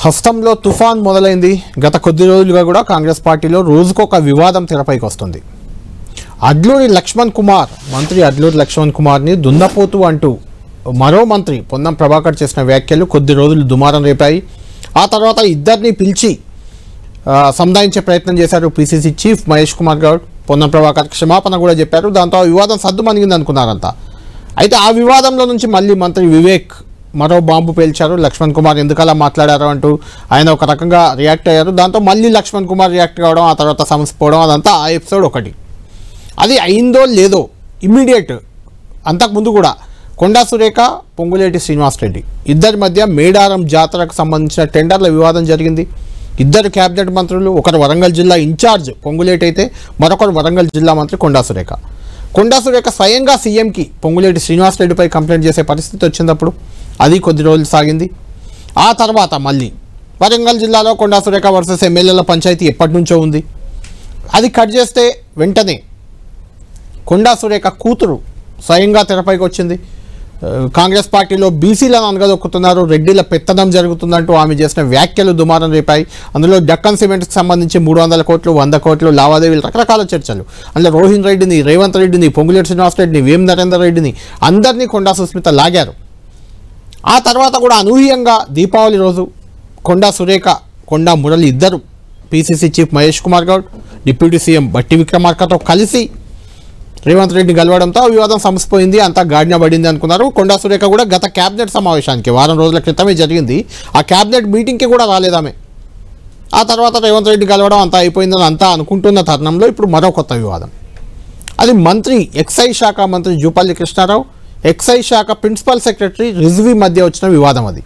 హస్తంలో తుఫాన్ మొదలైంది. గత కొద్ది రోజులుగా కూడా కాంగ్రెస్ పార్టీలో రోజుకొక వివాదం తెరపైకి వస్తుంది. అడ్లూరి లక్ష్మణ్ కుమార్, మంత్రి అడ్లూరి లక్ష్మణ్ కుమార్ని దున్నపోతు అంటూ మరో మంత్రి పొన్నం ప్రభాకర్ చేసిన వ్యాఖ్యలు కొద్ది రోజులు దుమారం రేపాయి. ఆ తర్వాత ఇద్దరిని పిలిచి సంధానించే ప్రయత్నం చేశారు పిసిసి చీఫ్ మహేష్ కుమార్ గౌడ్. పొన్నం ప్రభాకర్ క్షమాపణ కూడా చెప్పారు. దాంతో ఆ వివాదం సద్దుమణిగింది అనుకున్నారంతా. అయితే ఆ వివాదంలో నుంచి మళ్ళీ మంత్రి వివేక్ మరో బాంబు పేల్చారు. లక్ష్మణ్ కుమార్ ఎందుకలా మాట్లాడారు అంటూ ఆయన ఒక రకంగా రియాక్ట్ అయ్యారు. దాంతో మళ్ళీ లక్ష్మణ్ కుమార్ రియాక్ట్ కావడం, ఆ తర్వాత సమస్యపోవడం, అదంతా ఆ ఎపిసోడ్ ఒకటి. అది అయిందో లేదో ఇమ్మీడియట్ అంతకుముందు కూడా కొండా సురేఖ, పొంగులేటి శ్రీనివాసరెడ్డి ఇద్దరి మధ్య మేడారం జాతరకు సంబంధించిన టెండర్ల వివాదం జరిగింది. ఇద్దరు క్యాబినెట్ మంత్రులు, ఒకరు వరంగల్ జిల్లా ఇన్ఛార్జ్ పొంగులేటి అయితే మరొకరు వరంగల్ జిల్లా మంత్రి కొండా సురేఖ. కొండా సురేఖ స్వయంగా సీఎంకి పొంగులేటి శ్రీనివాసరెడ్డిపై కంప్లైంట్ చేసే పరిస్థితి వచ్చినప్పుడు అది కొద్ది రోజులు సాగింది. ఆ తర్వాత మళ్ళీ వరంగల్ జిల్లాలో కొండా సురేఖ వర్సెస్ ఎమ్మెల్యేల పంచాయతీ ఎప్పటి నుంచో ఉంది. అది కట్ చేస్తే వెంటనే కొండా సురేఖ కూతురు స్వయంగా తెరపైకి వచ్చింది. కాంగ్రెస్ పార్టీలో బీసీలను అనగదొక్కుతున్నారు, రెడ్డిల పెత్తనం జరుగుతుందంటూ ఆమె చేసిన వ్యాఖ్యలు దుమారం రేపాయి. అందులో డక్కన్ సిమెంట్కి సంబంధించి 300 కోట్లు 100 కోట్లు లావాదేవీలు, రకరకాల చర్చలు. అందులో రోహిన్ రెడ్డిని, రేవంత్ రెడ్డిని, పొంగులేటి శ్రీనివాసరెడ్డిని, వేం నరేందర్ రెడ్డిని అందరినీ కొండా సుస్మిత లాగారు. ఆ తర్వాత కూడా అనూహ్యంగా దీపావళి రోజు కొండా సురేఖ, కొండా మురళి ఇద్దరు PCC chief Mahesh Kumar Goud, deputy CM బట్టి విక్రమార్కతో కలిసి రేవంత్ రెడ్డిని గెలవడంతో ఆ వివాదం సమసిపోయింది, అంతా గాడిన పడింది అనుకున్నారు. కొండా సురేఖ కూడా గత క్యాబినెట్ సమావేశానికి వారం రోజుల క్రితమే జరిగింది, ఆ క్యాబినెట్ మీటింగ్కి కూడా రాలేదామె. ఆ తర్వాత రేవంత్ రెడ్డి గెలవడం అంతా అయిపోయిందని అంతా అనుకుంటున్న తరుణంలో ఇప్పుడు మరో కొత్త వివాదం. అది మంత్రి ఎక్సైజ్ శాఖ మంత్రి జూపల్లి కృష్ణారావు, ఎక్సైజ్ శాఖ ప్రిన్సిపల్ సెక్రటరీ రిజ్వీ మధ్య వచ్చిన వివాదం అది.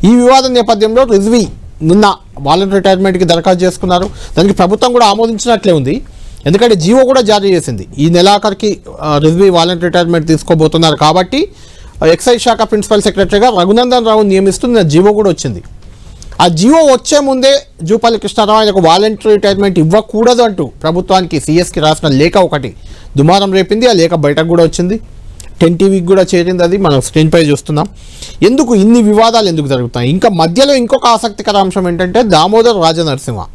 ఈ వివాదం నేపథ్యంలో రిజ్వీ నిన్న వాలంటరీ రిటైర్మెంట్కి దరఖాస్తు చేసుకున్నారు. దానికి ప్రభుత్వం కూడా ఆమోదించినట్లే ఉంది. ఎందుకంటే జీవో కూడా జారీ చేసింది. ఈ నెలాఖరికి రిజ్వీ వాలంటరీ రిటైర్మెంట్ తీసుకోబోతున్నారు కాబట్టి ఎక్సైజ్ శాఖ ప్రిన్సిపల్ సెక్రటరీగా రఘునందన్ రావు నియమిస్తున్న జీవో కూడా వచ్చింది. ఆ జీవో వచ్చే ముందే జూపల్లి కృష్ణారావు ఆయనకు వాలంటరీ రిటైర్మెంట్ ఇవ్వకూడదు అంటూ ప్రభుత్వానికి సిఎస్కి రాసిన లేఖ ఒకటి దుమారం రేపింది. ఆ లేఖ బయటకు కూడా వచ్చింది, 10 టీవీకి కూడా చేరింది. అది మనం స్క్రీన్పై చూస్తున్నాం. ఎందుకు ఇన్ని వివాదాలు ఎందుకు జరుగుతాయి? ఇంకా మధ్యలో ఇంకొక ఆసక్తికర అంశం ఏంటంటే దామోదర్ రాజనరసింహ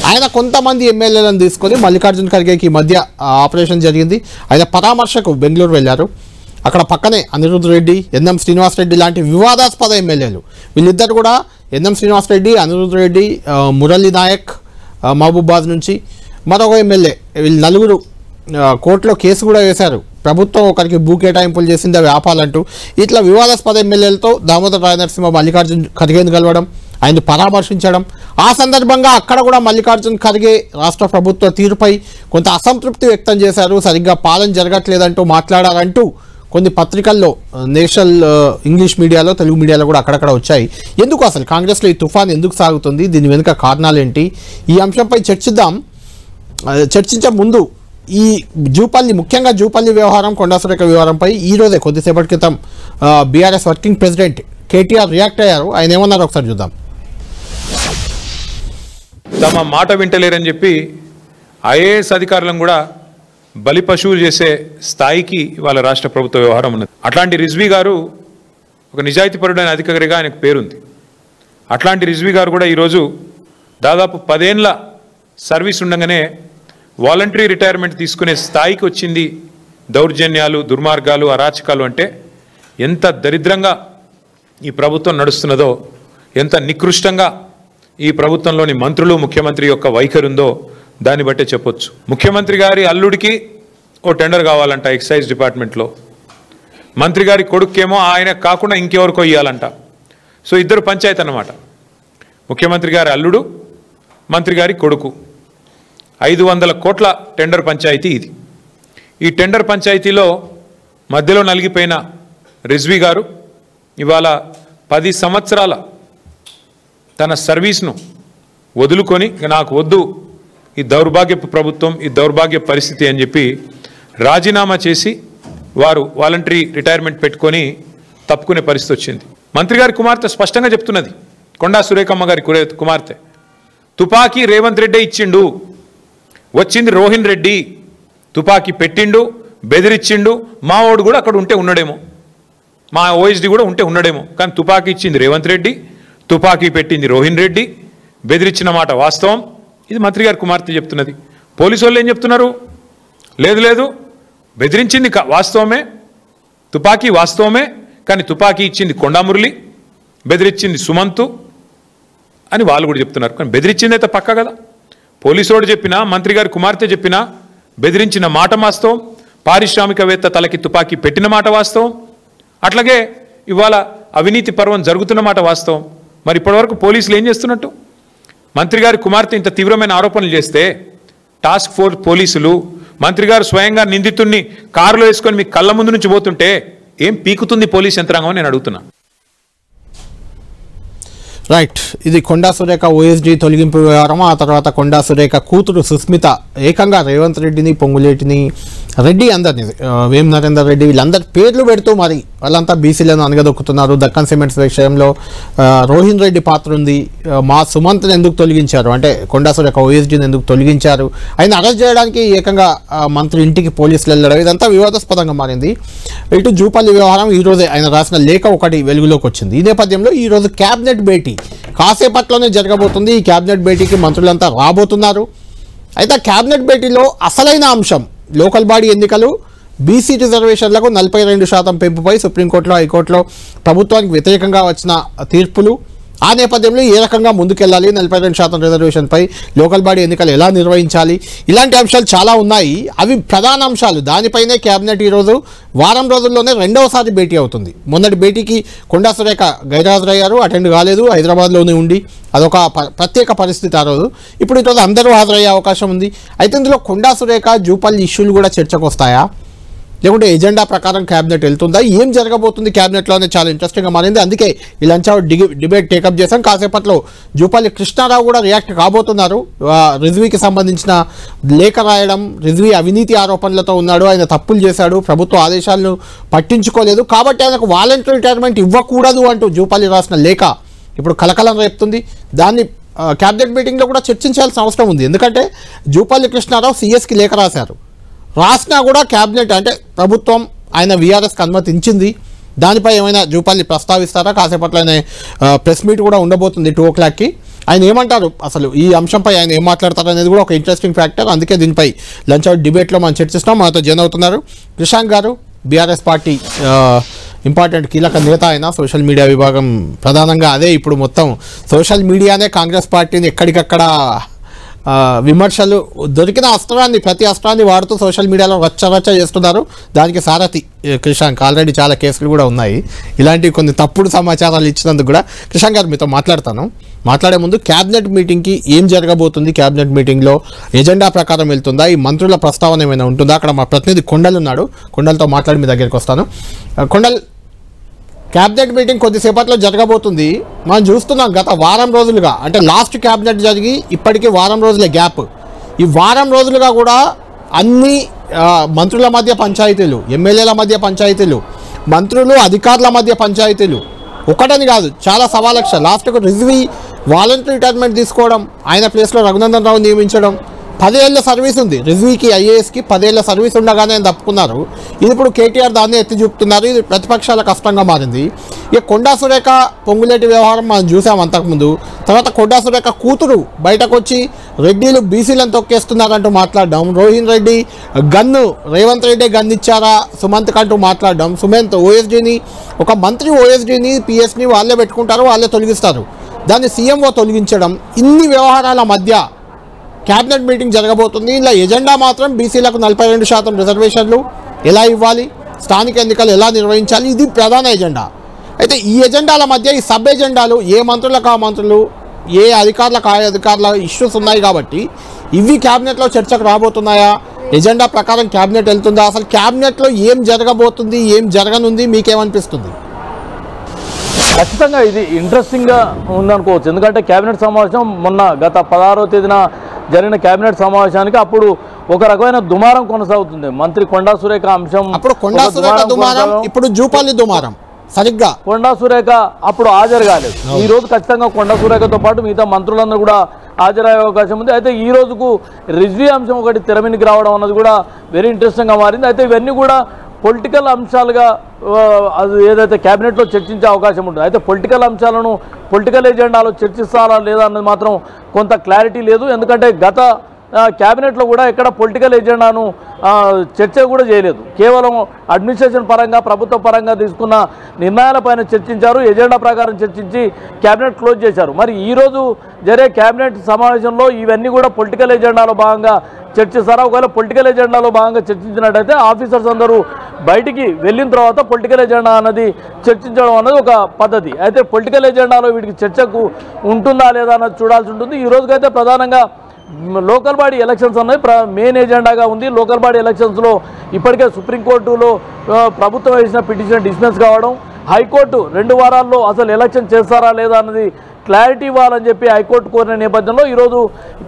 ఆయన కొంతమంది ఎమ్మెల్యేలను తీసుకొని మల్లికార్జున ఖర్గేకి మధ్య ఆపరేషన్ జరిగింది. ఆయన పరామర్శకు బెంగళూరు వెళ్ళారు. అక్కడ పక్కనే అనిరుద్ధ్ రెడ్డి, ఎన్ఎం శ్రీనివాసరెడ్డి లాంటి వివాదాస్పద ఎమ్మెల్యేలు, వీళ్ళిద్దరు కూడా ఎన్ఎం శ్రీనివాసరెడ్డి, అనిరుద్ధ్ రెడ్డి, మురళీ నాయక్ మహబూబాద్ నుంచి, మరొక ఎమ్మెల్యే, వీళ్ళు నలుగురు కోర్టులో కేసు కూడా వేశారు. ప్రభుత్వం ఒకరికి భూ కేటాయింపులు చేసింది అవి ఆపాలంటూ. ఇట్లా వివాదాస్పద ఎమ్మెల్యేలతో దామోదర్ రాజనరసింహ మల్లికార్జున్ ఖర్గేని కలవడం, ఆయన పరామర్శించడం. ఆ సందర్భంగా అక్కడ కూడా మల్లికార్జున్ ఖర్గే రాష్ట్ర ప్రభుత్వ తీరుపై కొంత అసంతృప్తి వ్యక్తం చేశారు. సరిగ్గా పాలన జరగట్లేదంటూ మాట్లాడారంటూ కొన్ని పత్రికల్లో, నేషనల్ ఇంగ్లీష్ మీడియాలో, తెలుగు మీడియాలో కూడా అక్కడక్కడ వచ్చాయి. ఎందుకు అసలు కాంగ్రెస్లో ఈ తుఫాన్ ఎందుకు సాగుతుంది, దీని వెనుక కారణాలు ఏంటి, ఈ అంశంపై చర్చిద్దాం. చర్చించే ముందు ఈ ముఖ్యంగా జూపల్లి వ్యవహారం, కొండా సురేఖ వ్యవహారంపై ఈరోజే కొద్దిసేపటి క్రితం BRS working president KTR react అయ్యారు. ఆయన ఏమన్నారు ఒకసారి చూద్దాం. తమ మాట వింటలేరని చెప్పి ఐఏఎస్ అధికారులను కూడా బలి పశువులు చేసే స్థాయికి వాళ్ళ రాష్ట్ర ప్రభుత్వ వ్యవహారం ఉన్నది. అట్లాంటి రిజ్వీ గారు ఒక నిజాయితీపరుడైన అధికారిగా ఆయనకు పేరుంది. అట్లాంటి రిజ్వీ గారు కూడా ఈరోజు దాదాపు 10 ఏళ్ల సర్వీస్ ఉండగానే వాలంటరీ రిటైర్మెంట్ తీసుకునే స్థాయికి వచ్చింది. దౌర్జన్యాలు, దుర్మార్గాలు, అరాచకాలు అంటే ఎంత దరిద్రంగా ఈ ప్రభుత్వం నడుస్తున్నదో, ఎంత నికృష్టంగా ఈ ప్రభుత్వంలోని మంత్రులు, ముఖ్యమంత్రి యొక్క వైఖరి ఉందో దాన్ని బట్టే చెప్పొచ్చు. ముఖ్యమంత్రి గారి అల్లుడికి ఓ టెండర్ కావాలంట ఎక్సైజ్ డిపార్ట్మెంట్లో, మంత్రి గారి కొడుకేమో ఆయన కాకుండా ఇంకెవరికో ఇవ్వాలంట. సో ఇద్దరు పంచాయతీ అన్నమాట. ముఖ్యమంత్రి గారి అల్లుడు, మంత్రి గారి కొడుకు. 500 కోట్ల టెండర్ పంచాయతీ ఇది. ఈ టెండర్ పంచాయతీలో మధ్యలో నలిగిపోయిన రిజ్వీ గారు ఇవాళ 10 సంవత్సరాల తన సర్వీస్ను వదులుకొని నాకు వద్దు ఈ దౌర్భాగ్యపు ప్రభుత్వం, ఈ దౌర్భాగ్య పరిస్థితి అని చెప్పి రాజీనామా చేసి వారు వాలంటరీ రిటైర్మెంట్ పెట్టుకొని తప్పుకునే పరిస్థితి వచ్చింది. మంత్రి గారి కుమార్తె స్పష్టంగా చెప్తున్నది, కొండా సురేఖమ్మ గారి కుమార్తె, తుపాకీ రేవంత్ రెడ్డి ఇచ్చిండు, వచ్చింది రోహిన్ రెడ్డి, తుపాకీ పెట్టిండు, బెదిరించిండు, మావోడు కూడా అక్కడ ఉంటే ఉన్నాడేమో, మా ఓఎస్డీ కూడా ఉంటే ఉన్నాడేమో, కానీ తుపాకీ ఇచ్చింది రేవంత్ రెడ్డి, తుపాకీ పెట్టింది రోహిన్ రెడ్డి, బెదిరించిన మాట వాస్తవం. ఇది మంత్రి గారి కుమార్తె చెప్తున్నది. పోలీసు వాళ్ళు ఏం చెప్తున్నారు? లేదు లేదు, బెదిరించింది వాస్తవమే, తుపాకీ వాస్తవమే, కానీ తుపాకీ ఇచ్చింది కొండామురళి, బెదిరించింది సుమంతు అని వాళ్ళు కూడా చెప్తున్నారు. కానీ బెదిరించింది అయితే పక్కా కదా. పోలీసు వాడు చెప్పినా, మంత్రి గారి కుమార్తె చెప్పినా బెదిరించిన మాట వాస్తవం, పారిశ్రామికవేత్త తలకి తుపాకీ పెట్టిన మాట వాస్తవం, అట్లాగే ఇవాళ అవినీతి పర్వం జరుగుతున్న మాట వాస్తవం. మరి ఇప్పటివరకు పోలీసులు ఏం చేస్తున్నట్టు? మంత్రి గారి కుమార్తె ఇంత తీవ్రమైన ఆరోపణలు చేస్తే టాస్క్ ఫోర్స్ పోలీసులు, మంత్రి గారు స్వయంగా నిందితుడిని కారులో వేసుకొని మీ కళ్ళ ముందు నుంచి పోతుంటే ఏం పీకుతుంది పోలీస్ యంత్రాంగం అని నేను అడుగుతున్నా. రైట్, ఇది కొండా సురేఖ ఓఎస్డీ తొలగింపు వ్యవహారం. ఆ తర్వాత కొండా సురేఖ కూతురు సుస్మిత ఏకంగా రేవంత్ రెడ్డిని, పొంగులేటిని, రెడ్డి అందరినీ, వేం నరేందర్ రెడ్డి వీళ్ళందరి పేర్లు పెడుతూ మరి వాళ్ళంతా బీసీలను అనగదొక్కుతున్నారు. దక్కన్ సిమెంట్స్ విషయంలో రోహిన్ రెడ్డి పాత్ర ఉంది, మా సుమంత్ని ఎందుకు తొలగించారు అంటే కొండా సురేఖ ఓఎస్డీని ఎందుకు తొలగించారు, ఆయన అరెస్ట్ చేయడానికి ఏకంగా మంత్రి ఇంటికి పోలీసులు వెళ్ళడం, ఇదంతా వివాదాస్పదంగా మారింది. ఇటు జూపల్లి వ్యవహారం ఈరోజే ఆయన రాసిన లేఖ ఒకటి వెలుగులోకి వచ్చింది. ఈ నేపథ్యంలో ఈరోజు క్యాబినెట్ భేటీ కాసేపట్లోనే జరగబోతుంది. ఈ క్యాబినెట్ భేటీకి మంత్రులంతా రాబోతున్నారు. అయితే క్యాబినెట్ భేటీలో అసలైన అంశం లోకల్ బాడీ ఎన్నికలు, బీసీ రిజర్వేషన్లకు 42% పెంపుపై సుప్రీంకోర్టులో, హైకోర్టులో ప్రభుత్వానికి వ్యతిరేకంగా వచ్చిన తీర్పులు, ఆ నేపథ్యంలో ఏ రకంగా ముందుకెళ్ళాలి, 42% రిజర్వేషన్పై లోకల్ బాడీ ఎన్నికలు ఎలా నిర్వహించాలి, ఇలాంటి అంశాలు చాలా ఉన్నాయి. అవి ప్రధాన అంశాలు. దానిపైనే క్యాబినెట్ ఈరోజు వారం రోజుల్లోనే రెండవసారి భేటీ అవుతుంది. మొన్నటి భేటీకి కొండా సురేఖ గైర్హాజరయ్యారు, అటెండ్ కాలేదు, హైదరాబాద్లోనే ఉండి అదొక ప్రత్యేక పరిస్థితి ఆ రోజు. ఇప్పుడు ఈరోజు అందరూ హాజరయ్యే అవకాశం ఉంది. అయితే ఇందులో కొండా సురేఖ, జూపల్లి ఇష్యూలు కూడా చర్చకు వస్తాయా, లేకుంటే ఎజెండా ప్రకారం క్యాబినెట్ వెళ్తుందా, ఏం జరగబోతుంది క్యాబినెట్లోనే చాలా ఇంట్రెస్టింగ్గా మారింది. అందుకే ఇలాంటి డిబేట్ టేకప్ చేశాం. కాసేపట్లో జూపల్లి కృష్ణారావు కూడా రియాక్ట్ కాబోతున్నారు. రిజ్వీకి సంబంధించిన లేఖ రాయడం, రిజ్వీ అవినీతి ఆరోపణలతో ఉన్నాడు, ఆయన తప్పులు చేశాడు, ప్రభుత్వ ఆదేశాలను పట్టించుకోలేదు, కాబట్టి ఆయనకు వాలంటరీ రిటైర్మెంట్ ఇవ్వకూడదు అంటూ జూపల్లి రాసిన లేఖ ఇప్పుడు కలకలం రేపుతుంది. దాన్ని క్యాబినెట్ మీటింగ్లో కూడా చర్చించాల్సిన అవసరం ఉంది. ఎందుకంటే జూపల్లి కృష్ణారావు సిఎస్కి లేఖ రాసినా కూడా క్యాబినెట్ అంటే ప్రభుత్వం ఆయన వీఆర్ఎస్కి అనుమతించింది. దానిపై ఏమైనా జూపల్లి ప్రస్తావిస్తారా? కాసేపట్లో ఆయన ప్రెస్ మీట్ కూడా ఉండబోతుంది 2 o'clockకి. ఆయన ఏమంటారు, అసలు ఈ అంశంపై ఆయన ఏం మాట్లాడతారు అనేది కూడా ఒక ఇంట్రెస్టింగ్ ఫ్యాక్టర్. అందుకే దీనిపై లంచ్ అవుట్ డిబేట్లో మనం చర్చిస్తున్నాం. మనతో జాయిన్ అవుతున్నారు కృషాంక్ గారు, బీఆర్ఎస్ పార్టీ ఇంపార్టెంట్ కీలక నేత ఆయన, సోషల్ మీడియా విభాగం ప్రధానంగా అదే. ఇప్పుడు మొత్తం సోషల్ మీడియానే కాంగ్రెస్ పార్టీని ఎక్కడికక్కడ విమర్శలు, దొరికిన అస్త్రాన్ని, ప్రతి అస్త్రాన్ని వాడుతూ సోషల్ మీడియాలో రచ్చ చేస్తున్నారు. దానికి సారథి కృషాంక్. ఆల్రెడీ చాలా కేసులు కూడా ఉన్నాయి ఇలాంటి కొన్ని తప్పుడు సమాచారాలు ఇచ్చినందుకు కూడా. కృషాంక్ గారు, మీతో మాట్లాడే ముందు క్యాబినెట్ మీటింగ్కి ఏం జరగబోతుంది, క్యాబినెట్ మీటింగ్లో ఎజెండా ప్రకారం వెళ్తుందా, ఈ మంత్రుల ప్రస్తావన ఏమైనా ఉంటుందా? అక్కడ మా ప్రతినిధి కొండలు ఉన్నాడు, కొండలతో మాట్లాడి మీ దగ్గరికి వస్తాను. కొండల్, క్యాబినెట్ మీటింగ్ కొద్దిసేపట్లో జరగబోతుంది. మనం చూస్తున్నాం గత వారం రోజులుగా, అంటే లాస్ట్ క్యాబినెట్ జరిగి ఇప్పటికీ వారం రోజుల గ్యాప్. ఈ వారం రోజులుగా కూడా అన్ని మంత్రుల మధ్య పంచాయతీలు, ఎమ్మెల్యేల మధ్య పంచాయతీలు, మంత్రులు అధికారుల మధ్య పంచాయతీలు, ఒకటని కాదు చాలా సవాలక్ష. లాస్ట్కు రిజ్వీ వాలంటరీ రిటైర్మెంట్ తీసుకోవడం, ఆయన ప్లేస్లో రఘునందన్ రావు నియమించడం. 10 ఏళ్ల సర్వీస్ ఉంది రిజ్వీకి, ఐఏఎస్కి 10 ఏళ్ల సర్వీస్ ఉండగానే ఆయన తప్పుకున్నారు. ఇది ఇప్పుడు కేటీఆర్ దాన్ని ఎత్తి చూపుతున్నారు. ఇది ప్రతిపక్షాల కష్టంగా మారింది. ఇక కొండా సురేఖ పొంగులేటి వ్యవహారం మనం చూసాం అంతకుముందు. తర్వాత కొండా సురేఖ కూతురు బయటకు వచ్చి రెడ్డిలు బీసీలను తొక్కేస్తున్నారంటూ మాట్లాడడం, రోహిన్ రెడ్డి రేవంత్ రెడ్డి గన్ను ఇచ్చారా సుమంత్ కంటూ మాట్లాడడం, సుమంత్ ఓఎస్డీని, ఒక మంత్రి ఓఎస్డీని పిఎస్ని వాళ్ళే పెట్టుకుంటారు, వాళ్ళే తొలగిస్తారు, దాన్ని సీఎంఓ తొలగించడం. ఇన్ని వ్యవహారాల మధ్య క్యాబినెట్ మీటింగ్ జరగబోతుంది. ఇలా ఎజెండా మాత్రం బీసీలకు 42% రిజర్వేషన్లు ఎలా ఇవ్వాలి, స్థానిక ఎన్నికలు ఎలా నిర్వహించాలి, ఇది ప్రధాన ఎజెండా. అయితే ఈ ఎజెండాల మధ్య ఈ సబ్ ఎజెండాలు, ఏ మంత్రులకు ఆ మంత్రులు, ఏ అధికారులకు ఆ అధికారుల ఇష్యూస్ ఉన్నాయి కాబట్టి ఇవి క్యాబినెట్లో చర్చకు రాబోతున్నాయా, ఎజెండా ప్రకారం క్యాబినెట్ వెళ్తుందా, అసలు క్యాబినెట్లో ఏం జరగబోతుంది, ఏం జరగనుంది, మీకేమనిపిస్తుంది? ఖచ్చితంగా ఇది ఇంట్రెస్టింగ్గా ఉందనుకోవచ్చు. ఎందుకంటే క్యాబినెట్ సమావేశం మొన్న గత 16వ తేదీన జరిగిన క్యాబినెట్ సమావేశానికి అప్పుడు ఒక రకమైన దుమారం కొనసాగుతుంది. మంత్రి కొండా సురేఖ అంశం, అప్పుడు కొండా సురేఖ దుమారం, ఇప్పుడు జూపల్లి దుమారం. సరిగ్గా కొండా సురేఖ అప్పుడు హాజరు కాలేదు. ఈ రోజు ఖచ్చితంగా కొండా సురేఖతో పాటు మిగతా మంత్రులందరూ కూడా హాజరయ్యే అవకాశం ఉంది. అయితే ఈ రోజుకు రిజ్వీ అంశం ఒకటి తెరమినికి రావడం అన్నది కూడా వెరీ ఇంట్రెస్టింగ్గా మారింది. అయితే ఇవన్నీ కూడా పొలిటికల్ అంశాలుగా అది ఏదైతే క్యాబినెట్లో చర్చించే అవకాశం ఉంటుంది. అయితే పొలిటికల్ అంశాలను పొలిటికల్ ఎజెండాలో చర్చిస్తారా లేదా అన్నది మాత్రం కొంత క్లారిటీ లేదు. ఎందుకంటే గత క్యాబినెట్లో కూడా ఎక్కడ పొలిటికల్ ఎజెండాను చర్చ కూడా చేయలేదు. కేవలం అడ్మినిస్ట్రేషన్ పరంగా ప్రభుత్వ పరంగా తీసుకున్న నిర్ణయాలపైన చర్చించారు. ఎజెండా ప్రకారం చర్చించి క్యాబినెట్ క్లోజ్ చేశారు. మరి ఈరోజు జరిగే క్యాబినెట్ సమావేశంలో ఇవన్నీ కూడా పొలిటికల్ ఎజెండాలో భాగంగా చర్చిస్తారా? ఒకవేళ పొలిటికల్ ఎజెండాలో భాగంగా చర్చించినట్టయితే ఆఫీసర్స్ అందరూ బయటికి వెళ్ళిన తర్వాత పొలిటికల్ ఎజెండా అన్నది చర్చించడం అన్నది ఒక పద్ధతి. అయితే పొలిటికల్ ఎజెండాలో వీటికి చర్చకు ఉంటుందా లేదా అన్నది చూడాల్సి ఉంటుంది. ఈ రోజుకైతే ప్రధానంగా లోకల్ బాడీ ఎలక్షన్స్ అన్నది మెయిన్ ఎజెండాగా ఉంది. లోకల్ బాడీ ఎలక్షన్స్లో ఇప్పటికే సుప్రీంకోర్టులో ప్రభుత్వం వేసిన పిటిషన్ డిస్మిస్ కావడం, హైకోర్టు 2 వారాల్లో అసలు ఎలక్షన్ చేస్తారా లేదా అన్నది క్లారిటీ ఇవ్వాలని చెప్పి హైకోర్టు కోరిన నేపథ్యంలో ఈరోజు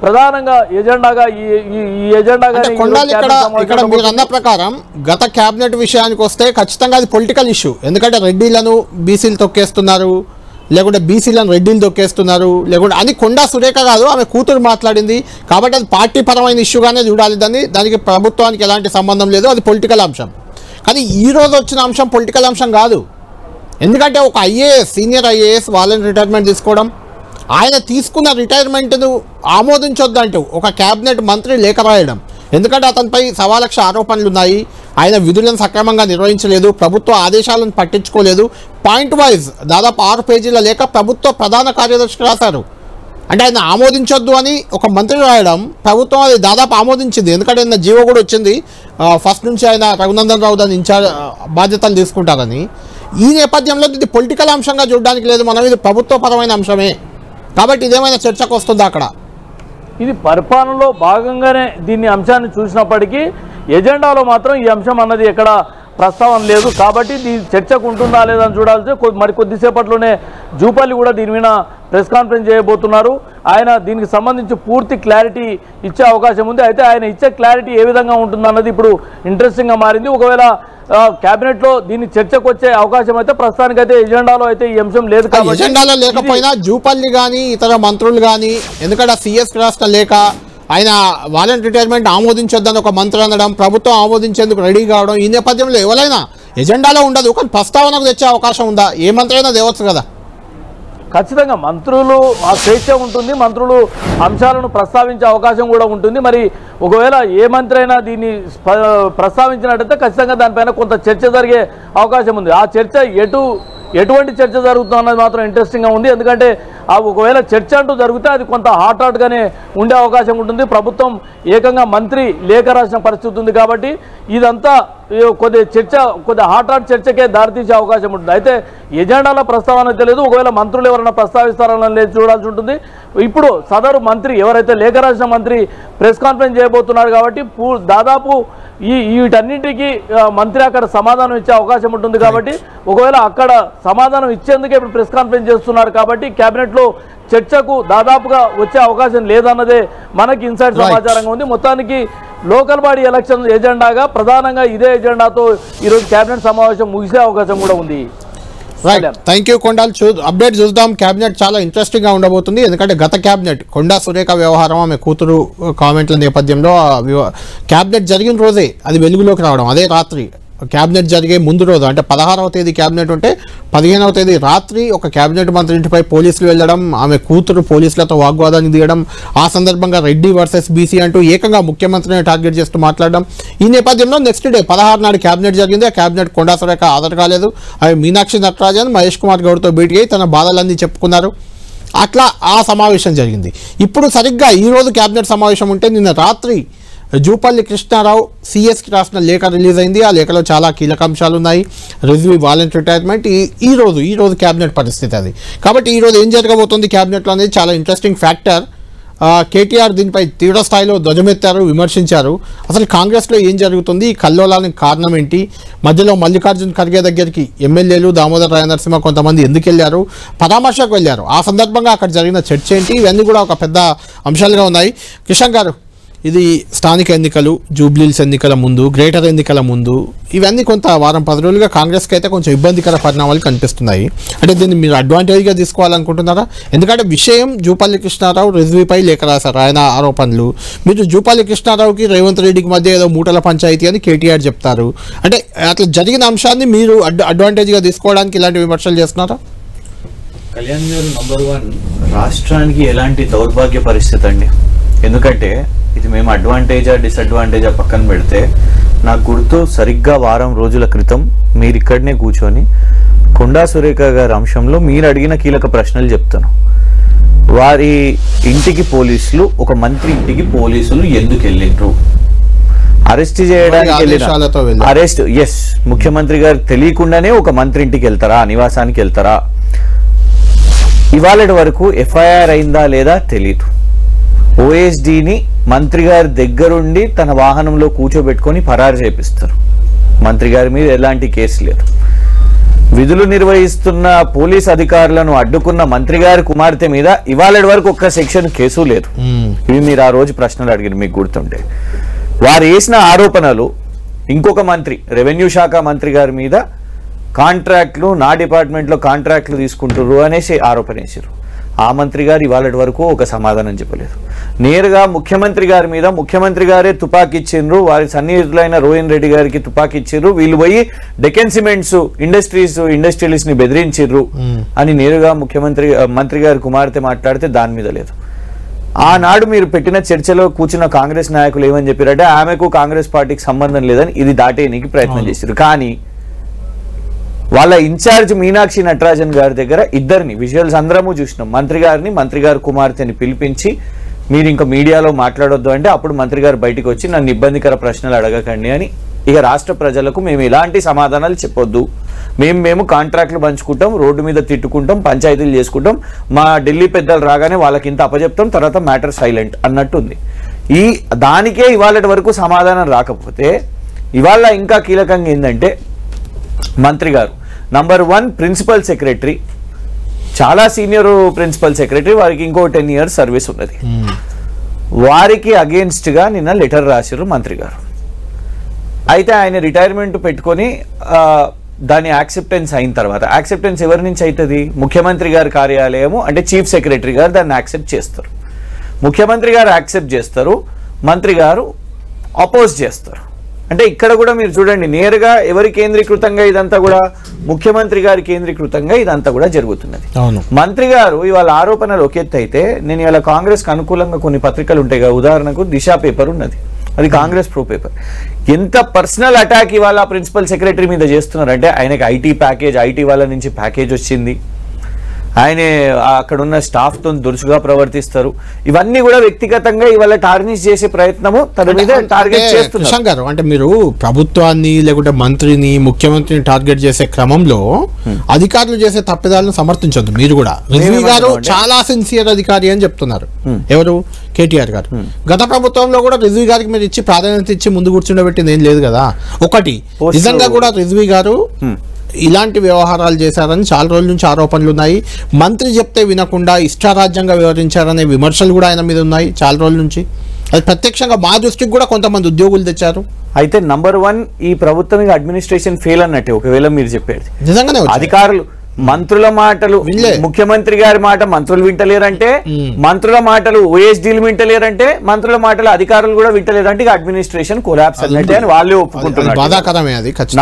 ప్రధానంగా ఎజెండాగా ఈ ఎజెండా ప్రకారం గత క్యాబినెట్ విషయానికి వస్తే ఖచ్చితంగా అది పొలిటికల్ ఇష్యూ. ఎందుకంటే రెడ్డిలను బీసీలు తొక్కేస్తున్నారు, లేకుంటే బీసీలను రెడ్డిలు తొక్కేస్తున్నారు, లేకుంటే అది కొండా సురేఖ కాదు, ఆమె కూతురు మాట్లాడింది కాబట్టి అది పార్టీ పరమైన ఇష్యూగానే చూడాలి. దానికి ప్రభుత్వానికి ఎలాంటి సంబంధం లేదు, అది పొలిటికల్ అంశం. కానీ ఈరోజు వచ్చిన అంశం పొలిటికల్ అంశం కాదు. ఎందుకంటే ఒక ఐఏఎస్, సీనియర్ ఐఏఎస్ వాళ్ళని రిటైర్మెంట్ తీసుకోవడం, ఆయన తీసుకున్న రిటైర్మెంట్ను ఆమోదించొద్దంటూ ఒక క్యాబినెట్ మంత్రి లేఖ రాయడం. ఎందుకంటే అతనిపై 1,000,000 ఆరోపణలు ఉన్నాయి, ఆయన విధులను సక్రమంగా నిర్వహించలేదు, ప్రభుత్వ ఆదేశాలను పట్టించుకోలేదు. పాయింట్ వైజ్ దాదాపు 6 పేజీల లేఖ ప్రభుత్వ ప్రధాన కార్యదర్శికి రాశారు. అంటే ఆయన ఆమోదించొద్దు అని ఒక మంత్రి రాయడం, ప్రభుత్వం అది దాదాపు ఆమోదించింది. ఎందుకంటే ఆయన జీవో కూడా వచ్చింది ఫస్ట్ నుంచి ఆయన రఘునందన్ రావు దాని ఇన్ఛార్జ్ బాధ్యతలు తీసుకుంటారని. ఈ నేపథ్యంలో ఇది పొలిటికల్ అంశంగా చూడడానికి లేదు, మనం ఇది ప్రభుత్వపరమైన అంశమే. కాబట్టి ఇదేమైనా చర్చకు వస్తుందా అక్కడ? ఇది పరిపాలనలో భాగంగానే దీన్ని అంశాన్ని చూసినప్పటికీ ఎజెండాలో మాత్రం ఈ అంశం అన్నది ఎక్కడ ప్రస్తావన లేదు. కాబట్టి దీని చర్చకు ఉంటుందా లేదా అని చూడాల్సి మరి కొద్దిసేపట్లోనే జూపల్లి కూడా దీని మీద ప్రెస్ కాన్ఫరెన్స్ చేయబోతున్నారు. ఆయన దీనికి సంబంధించి పూర్తి క్లారిటీ ఇచ్చే అవకాశం ఉంది. అయితే ఆయన ఇచ్చే క్లారిటీ ఏ విధంగా ఉంటుందన్నది ఇప్పుడు ఇంట్రెస్టింగ్గా మారింది. ఒకవేళ క్యాబినెట్లో దీన్ని చర్చకు వచ్చే అవకాశం అయితే ప్రస్తుతానికైతే ఎజెండాలో అయితే ఈ అంశం లేదు. కాబట్టి ఎజెండాలో లేకపోయినా జూపల్లి కానీ ఇతర మంత్రులు కానీ, ఎందుకంటే సిఎస్ రాష్ట్ర లేఖ ఆయన వాలంటీర్ రిటైర్మెంట్ ఆమోదించొద్దని ఒక మంత్రి అనడం, ప్రభుత్వం ఆమోదించేందుకు రెడీ కావడం, ఈ నేపథ్యంలో ఎవరైనా ఎజెండాలో ఉండదు కానీ ప్రస్తావనకు తెచ్చే అవకాశం ఉందా? ఏ మంత్రి అయినా తేవచ్చు కదా. ఖచ్చితంగా మంత్రులు ఆ స్వేచ్ఛ ఉంటుంది, మంత్రులు అంశాలను ప్రస్తావించే అవకాశం కూడా ఉంటుంది. మరి ఒకవేళ ఏ మంత్రి అయినా దీన్ని ప్రస్తావించినట్టయితే ఖచ్చితంగా దానిపైన కొంత చర్చ జరిగే అవకాశం ఉంది. ఆ చర్చ ఎటువంటి చర్చ జరుగుతుంది అన్నది మాత్రం ఇంట్రెస్టింగ్గా ఉంది. ఎందుకంటే ఒకవేళ చర్చ అంటూ జరిగితే అది కొంత హాట్గానే ఉండే అవకాశం ఉంటుంది. ప్రభుత్వం ఏకంగా మంత్రి లేఖ రాసిన పరిస్థితి ఉంది. కాబట్టి ఇదంతా కొద్ది హాట్ చర్చకే దారితీసే అవకాశం ఉంటుంది. అయితే ఎజెండాల ప్రస్తావన తెలియదు. ఒకవేళ మంత్రులు ఎవరైనా ప్రస్తావిస్తారని లేదు చూడాల్సి ఉంటుంది. ఇప్పుడు సదరు మంత్రి ఎవరైతే లేఖ రాసిన మంత్రి ప్రెస్ కాన్ఫరెన్స్ చేయబోతున్నారు కాబట్టి దాదాపు వీటన్నింటికి మంత్రి అక్కడ సమాధానం ఇచ్చే అవకాశం ఉంటుంది. కాబట్టి ఒకవేళ అక్కడ సమాధానం ఇచ్చేందుకే ఇప్పుడు ప్రెస్ కాన్ఫరెన్స్ చేస్తున్నారు. కాబట్టి క్యాబినెట్లో చర్చకు దాదాపుగా వచ్చే అవకాశం లేదన్నదే మనకి ఇన్సైడ్ సమాచారంగా ఉంది. మొత్తానికి లోకల్ బాడీ ఎలక్షన్ ఎజెండాగా ప్రధానంగా ఇదే ఎజెండాతో ఈరోజు క్యాబినెట్ సమావేశం ముగిసే అవకాశం కూడా ఉంది. Right, thank you Kondal. Update చూద్దాం. క్యాబినెట్ చాలా ఇంట్రెస్టింగ్గా ఉండబోతుంది. ఎందుకంటే గత క్యాబినెట్ కొండా సురేఖ వ్యవహారం, ఆమె కూతురు కామెంట్ల నేపథ్యంలో క్యాబినెట్ జరిగిన రోజే అది వెలుగులోకి రావడం, అదే రాత్రి క్యాబినెట్ జరిగే ముందు రోజు అంటే 16వ తేదీ క్యాబినెట్ ఉంటే 15వ తేదీ రాత్రి ఒక క్యాబినెట్ మంత్రి ఇంటిపై పోలీసులు వెళ్ళడం, ఆమె కూతురు పోలీసులతో వాగ్వాదానికి దిగడం, ఆ సందర్భంగా రెడ్డి వర్సెస్ బీసీ అంటూ ఏకంగా ముఖ్యమంత్రిని టార్గెట్ చేస్తూ మాట్లాడడం. ఈ నేపథ్యంలో నెక్స్ట్ డే 16 నాడు క్యాబినెట్ జరిగింది. ఆ క్యాబినెట్ కొండా సురేఖ హాజరు కాలేదు. అవి మీనాక్షి నటరాజన్, మహేష్ కుమార్ గౌడ్తో భేటీ అయి తన బాధలన్నీ చెప్పుకున్నారు. అట్లా ఆ సమావేశం జరిగింది. ఇప్పుడు సరిగ్గా ఈరోజు క్యాబినెట్ సమావేశం ఉంటే నిన్న రాత్రి జూపల్లి కృష్ణారావు సిఎస్కి రాసిన లేఖ రిలీజ్ అయింది. ఆ లేఖలో చాలా కీలక అంశాలు ఉన్నాయి. రిజ్వీ వాలంటీర్ రిటైర్మెంట్, ఈ రోజు క్యాబినెట్ పరిస్థితి అది. కాబట్టి ఈరోజు ఏం జరగబోతుంది క్యాబినెట్లో అనేది చాలా ఇంట్రెస్టింగ్ ఫ్యాక్టర్. కేటీఆర్ దీనిపై తీవ్ర స్థాయిలో ధ్వజమెత్తారు, విమర్శించారు. అసలు కాంగ్రెస్లో ఏం జరుగుతుంది, ఈ కల్లోలానికి కారణం ఏంటి, మధ్యలో మల్లికార్జున్ ఖర్గే దగ్గరికి ఎమ్మెల్యేలు దామోదర్ రాయనరసింహ కొంతమంది ఎందుకు వెళ్ళారు, పరామర్శకు వెళ్ళారు, ఆ సందర్భంగా అక్కడ జరిగిన చర్చ ఏంటి, ఇవన్నీ కూడా ఒక పెద్ద అంశాలుగా ఉన్నాయి. కిషన్ గారు, ఇది స్థానిక ఎన్నికలు, జూబ్లీస్ ఎన్నికల ముందు, గ్రేటర్ ఎన్నికల ముందు, ఇవన్నీ కొంత వారం 10 రోజులుగా కాంగ్రెస్కి అయితే కొంచెం ఇబ్బందికర పరిణామాలు కనిపిస్తున్నాయి. అంటే దీన్ని మీరు అడ్వాంటేజ్గా తీసుకోవాలనుకుంటున్నారా? ఎందుకంటే విషయం జూపల్లి కృష్ణారావు రిజ్వీపై లేఖ రాశారు, ఆయన ఆరోపణలు. మీరు జూపల్లి కృష్ణారావుకి రేవంత్ రెడ్డికి మధ్య ఏదో మూటల పంచాయతీ అని కేటీఆర్ చెప్తారు. అంటే అట్లా జరిగిన అంశాన్ని మీరు అడ్వాంటేజ్గా తీసుకోవడానికి ఇలాంటి విమర్శలు చేస్తున్నారా? కళ్యాణ్ గారు, నంబర్ 1, రాష్ట్రానికి ఎలాంటి దౌర్భాగ్య పరిస్థితి అండి. ఎందుకంటే ఇది మేము అడ్వాంటేజా డిసడ్వాంటేజా పక్కన పెడితే, నాకు గుర్తు సరిగ్గా వారం రోజుల క్రితం మీరు ఇక్కడనే కూర్చొని కొండా సురేఖ గారి అంశంలో మీరు అడిగిన కీలక ప్రశ్నలు చెప్తాను. వారి ఇంటికి పోలీసులు, ఒక మంత్రి ఇంటికి పోలీసులు ఎందుకు వెళ్ళిండ్రు? అరెస్ట్ చేయడానికి అరెస్ట్, ఎస్, ముఖ్యమంత్రి గారు తెలియకుండానే ఒక మంత్రి ఇంటికి వెళ్తారా, నివాసానికి వెళ్తారా? ఇవాళ వరకు ఎఫ్ఐఆర్ అయిందా లేదా తెలీదు. ఓఎస్డీని మంత్రి గారి దగ్గరుండి తన వాహనంలో కూర్చోబెట్టుకొని పరారు చేపిస్తారు. మంత్రి గారి మీద ఎలాంటి కేసు లేదు. విధులు నిర్వహిస్తున్న పోలీస్ అధికారులను అడ్డుకున్న మంత్రి గారి కుమార్తె మీద ఇవాళ వరకు ఒక్క సెక్షన్ కేసు లేదు. ఇవి మీరు ఆ రోజు ప్రశ్నలు అడిగారు, మీకు గుర్తుంటే. వారు వేసిన ఆరోపణలు, ఇంకొక మంత్రి, రెవెన్యూ శాఖ మంత్రి గారి మీద కాంట్రాక్ట్లు, నా డిపార్ట్మెంట్లో కాంట్రాక్ట్లు తీసుకుంటారు అనేసి ఆరోపణ వేసారు. ఆ మంత్రి గారు ఇవాళ వరకు ఒక సమాధానం చెప్పలేదు. నేరుగా ముఖ్యమంత్రి గారి మీద ముఖ్యమంత్రి గారే తుపాకీ ఇచ్చిండ్రు, వారి సన్నిహితులైన రోహిన్ రెడ్డి గారికి తుపాకీ ఇచ్చిండ్రు, వీళ్ళు పోయి డెక్కన్ సిమెంట్స్ ఇండస్ట్రియలిస్ట్ ని బెదిరించిర్రు అని నేరుగా మంత్రి గారి కుమార్తె మాట్లాడితే దాని మీద లేదు. ఆనాడు మీరు పెట్టిన చర్చలో కూర్చున్న కాంగ్రెస్ నాయకులు ఏమని చెప్పారంటే ఆమెకు కాంగ్రెస్ పార్టీకి సంబంధం లేదని ఇది దాటేయడానికి ప్రయత్నం చేశారు. కానీ వాళ్ళ ఇన్ఛార్జ్ మీనాక్షి నటరాజన్ గారి దగ్గర ఇద్దరిని, విజువల్స్ అందరము చూసినాం, మంత్రి గారిని, మంత్రి గారి కుమార్తెని పిలిపించి మీరు ఇంకా మీడియాలో మాట్లాడొద్దు అంటే అప్పుడు మంత్రి గారు బయటికి వచ్చి నన్ను ఇబ్బందికర ప్రశ్నలు అడగకండి అని, ఇక రాష్ట్ర ప్రజలకు మేము ఎలాంటి సమాధానాలు చెప్పొద్దు, మేము కాంట్రాక్ట్లు పంచుకుంటాం, రోడ్డు మీద తిట్టుకుంటాం, పంచాయతీలు చేసుకుంటాం, మా ఢిల్లీ పెద్దలు రాగానే వాళ్ళకి ఇంత అప్పచెప్తాం, తర్వాత మ్యాటర్ సైలెంట్ అన్నట్టుంది. దానికే ఇవాళ వరకు సమాధానం రాకపోతే ఇవాళ ఇంకా కీలకంగా ఏంటంటే మంత్రి గారు నంబర్ 1 ప్రిన్సిపల్ సెక్రటరీ, చాలా సీనియర్ ప్రిన్సిపల్ సెక్రటరీ, వారికి ఇంకో 10 years సర్వీస్ ఉన్నది. వారికి అగేన్స్ట్ గా నిన్న లెటర్ రాశారు మంత్రి గారు. అయితే ఆయన రిటైర్మెంట్ పెట్టుకొని దాని యాక్సెప్టెన్స్ అయిన తర్వాత, యాక్సెప్టెన్స్ ఎవరి నుంచి అవుతుంది? ముఖ్యమంత్రి గారి కార్యాలయము అంటే చీఫ్ సెక్రటరీ గారు దాన్ని యాక్సెప్ట్ చేస్తారు. ముఖ్యమంత్రి గారు యాక్సెప్ట్ చేస్తారు, మంత్రి గారు అపోజ్ చేస్తారు. అంటే ఇక్కడ కూడా మీరు చూడండి, నేరుగా ఎవరి కేంద్రీకృతంగా ఇదంతా కూడా, ముఖ్యమంత్రి గారి కేంద్రీకృతంగా ఇదంతా కూడా జరుగుతున్నది. మంత్రి గారు ఇవాళ ఆరోపణలు ఒక ఎత్తు అయితే, నేను ఇవాళ కాంగ్రెస్ కు అనుకూలంగా కొన్ని పత్రికలు ఉంటాయి కదా, ఉదాహరణకు దిశ పేపర్ ఉన్నది, అది కాంగ్రెస్ ప్రో పేపర్. ఎంత పర్సనల్ అటాక్ ఇవాళ ప్రిన్సిపల్ సెక్రటరీ మీద చేస్తున్నారంటే, ఆయనకి ఐటీ వాళ్ళ నుంచి ప్యాకేజ్ వచ్చింది, ఆయన అక్కడ ఉన్న స్టాఫ్ తో దురుసుగా ప్రవర్తిస్తారు, ఇవన్నీ కూడా వ్యక్తిగతంగా ఇవాళ టార్నిష్ చేసే ప్రయత్నము తన మీద టార్గెట్ చేస్తున్నారు. అంటే మీరు ప్రభుత్వాన్ని లేకుంటే మంత్రిని, ముఖ్యమంత్రిని టార్గెట్ చేసే క్రమంలో అధికారులు చేసే తప్పిదాలను సమర్థించొద్దు. మీరు కూడా రిజ్వీ గారు చాలా సిన్సియర్ అధికారి అని చెప్తున్నారు. ఎవరు? కేటీఆర్ గారు. గత ప్రభుత్వంలో కూడా రిజ్వీ గారికి మీరు ఇచ్చి ప్రాధాన్యత ఇచ్చి ముందు కూర్చుండబెట్టింది ఏం లేదు కదా. ఒకటి నిజంగా కూడా రిజ్వీ గారు ఇలాంటి వ్యవహారాలు చేశారని చాలా రోజుల నుంచి ఆరోపణలు ఉన్నాయి. మంత్రి చెప్తే వినకుండా ఇష్టారాజ్యంగా వ్యవహరించారనే విమర్శలు కూడా ఆయన మీద ఉన్నాయి చాలా రోజుల నుంచి. అది ప్రత్యక్షంగా మా దృష్టికి కూడా కొంతమంది ఉద్యోగులు తెచ్చారు. అయితే నంబర్ 1 ఈ ప్రభుత్వం అడ్మినిస్ట్రేషన్ ఫెయిల్ అన్నట్టే ఒకవేళ మీరు చెప్పేది. నిజంగానే అధికారులు మంత్రుల మాటలు, ముఖ్యమంత్రి గారి మాట మంత్రులు వింటలేరంటే, మంత్రుల మాటలు ఓఎస్డీలు వింటలేరంటే, మంత్రుల మాటలు అధికారులు కూడా వింటలేరంటే ఇక అడ్మినిస్ట్రేషన్ కొలాప్స్ అన్నట్టే అని వాళ్ళే ఒప్పుకుంటున్నారు.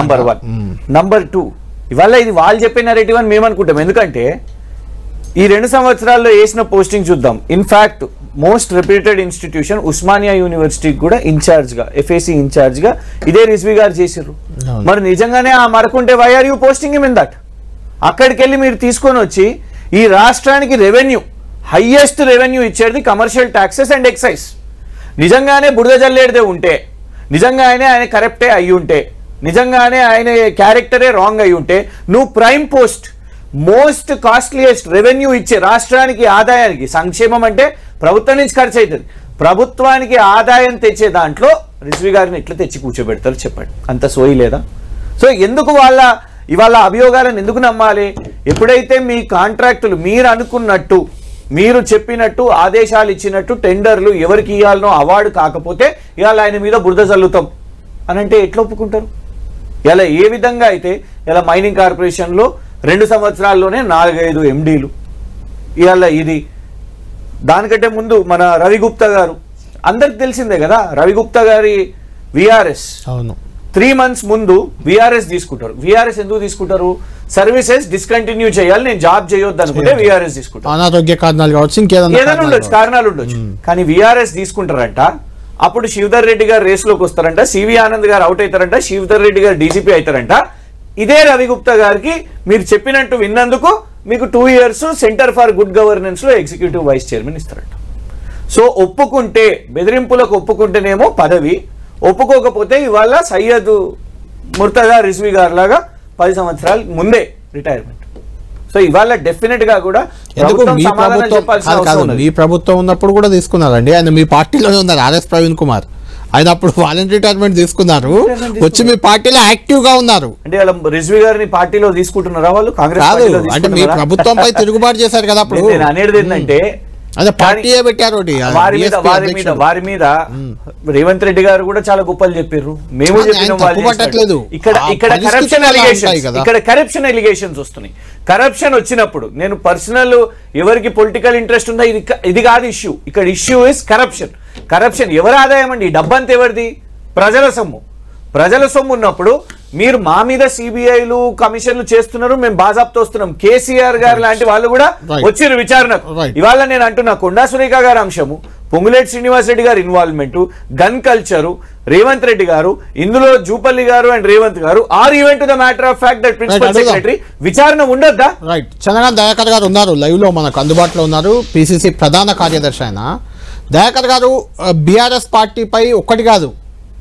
నంబర్ 1. నంబర్ 2, ఇవాళ ఇది వాళ్ళు చెప్పే నరేటివ్ అని మేము అనుకుంటాం. ఎందుకంటే ఈ 2 సంవత్సరాల్లో వేసిన పోస్టింగ్ చూద్దాం. In fact most reputed institution Osmania యూనివర్సిటీకి కూడా ఇన్ఛార్జ్గా, FAC ఇన్ఛార్జ్గా ఇదే రిజ్వీ గారు చేశారు. మరి నిజంగానే ఆ మరకుంటే why are you posting him in that? అక్కడికి వెళ్ళి మీరు తీసుకొని వచ్చి ఈ రాష్ట్రానికి హైయెస్ట్ రెవెన్యూ ఇచ్చేది కమర్షియల్ ట్యాక్సెస్ అండ్ ఎక్సైజ్. నిజంగానే బురద జల్లేడిదే ఉంటే, నిజంగానే ఆయన కరప్టే అయ్యి ఉంటే, నిజంగానే ఆయన క్యారెక్టరే రాంగ్ అయి ఉంటే, నువ్వు prime post most costliest revenue ఇచ్చే రాష్ట్రానికి, ఆదాయానికి, సంక్షేమం అంటే ప్రభుత్వం నుంచి ఖర్చు అవుతుంది, ప్రభుత్వానికి ఆదాయం తెచ్చే దాంట్లో రిజ్వీ గారిని ఎట్లా తెచ్చి కూర్చోబెడతారు చెప్పండి? అంత సోయి లేదా? సో ఎందుకు ఇవాళ అభియోగాలను ఎందుకు నమ్మాలి? ఎప్పుడైతే మీ కాంట్రాక్టులు మీరు అనుకున్నట్టు మీరు చెప్పినట్టు ఆదేశాలు ఇచ్చినట్టు టెండర్లు ఎవరికి ఇవ్వాలనో అవార్డు కాకపోతే ఇవాళ ఆయన మీద బురద చల్లుతాం అని అంటే ఎట్లా ఒప్పుకుంటారు? ఇలా ఏ విధంగా అయితే ఇలా మైనింగ్ కార్పొరేషన్లో 2 సంవత్సరాల్లోనే 4-5 ఎండీలు, ఇవాళ ఇది దానికంటే ముందు మన రవిగుప్తా గారు అందరికి తెలిసిందే కదా, రవిగుప్తా గారి విఆర్ఎస్ 3 months ముందు విఆర్ఎస్ తీసుకుంటారు. విఆర్ఎస్ ఎందుకు తీసుకుంటారు? సర్వీసెస్ డిస్కంటిన్యూ చేయాలి, నేను జాబ్ చేయొద్దు అనుకుంటే విఆర్ఎస్ తీసుకుంటారు. అనారోగ్య కారణాలు కావచ్చు, ఏదైనా ఉండొచ్చు, కారణాలు ఉండొచ్చు. కానీ విఆర్ఎస్ తీసుకుంటారంట. అప్పుడు శివధర్ రెడ్డి గారు రేసులోకి వస్తారంట, సివి ఆనంద్ గారు అవుట్ అవుతారంట, శివధర్ రెడ్డి గారు డీజీపీ అవుతారంట. ఇదే రవిగుప్తా గారికి మీరు చెప్పినట్టు విన్నందుకు మీకు 2 years centre for good governance లో ఎగ్జిక్యూటివ్ వైస్ చైర్మన్ ఇస్తారంట. సో ఒప్పుకుంటే, బెదిరింపులకు ఒప్పుకుంటేనేమో పదవి, ఒప్పుకోకపోతే ఇవాళ సయ్యద్ ముర్తజా రిజ్వీ గారు లాగా 10 సంవత్సరాల ముందే రిటైర్మెంట్. సో ఇవాళ డెఫినెట్ గా కూడా మీ ప్రభుత్వం ఉన్నప్పుడు కూడా తీసుకున్నారండి. ఆయన మీ పార్టీలోనే ఉన్నారు, ఆర్ఎస్ ప్రవీణ్ కుమార్. ఆయన అప్పుడు వాలంటరీ రిటైర్మెంట్ తీసుకున్నారు, వచ్చి మీ పార్టీలో యాక్టివ్ గా ఉన్నారు. అంటే రిజ్వీ గారిని పార్టీలో తీసుకుంటున్నారా వాళ్ళు? కాంగ్రెస్ అంటే మీ ప్రభుత్వంపై తిరుగుబాటు చేశారు కదా అప్పుడు. నేను అనేది ఏంటంటే అదే పార్టీయే పెట్టారు. వారి మీద రేవంత్ రెడ్డి గారు కూడా చాలా గొప్పలు చెప్పారు. మేము చెప్పిన ఇక్కడ కరప్షన్ ఎలిగేషన్స్ వస్తున్నాయి. కరప్షన్ వచ్చినప్పుడు నేను పర్సనల్ ఎవరికి పొలిటికల్ ఇంట్రెస్ట్ ఉందా ఇది కాదు ఇష్యూ. ఇక్కడ ఇష్యూ ఇస్ కరప్షన్. కరప్షన్ ఎవరి ఆదాయం అండి? డబ్బంతా ఎవరిది? ప్రజల సొమ్ము. ప్రజల సొమ్ము ఉన్నప్పుడు మీరు మా మీద సిబిఐలు కమిషన్లు చేస్తున్నారు, మేము బాజాప్తో వస్తున్నాం. కేసీఆర్ గారు లాంటి వాళ్ళు కూడా వచ్చిరు విచారణకు. ఇవాళ నేను అంటున్నా కొండా సురేఖ గారి అంశము, పొంగులేటి శ్రీనివాస్ రెడ్డి గారి involvement, gun culture, Revanth Reddy గారు, ఇందులో జూపల్లి గారు అండ్ రేవంత్ గారు are even to the matter of fact that principal secretary విచారణ ఉండొద్దా? రైట్. చంద్రకాంత్ దయాకర్ గారు ఉన్నారు, లైవ్ లో మనకు అందుబాటులో ఉన్నారు, పిసిసి ప్రధాన కార్యదర్శి ఆయన. దయాకర్ గారు, బీఆర్ఎస్ పార్టీపై ఒక్కటి కాదు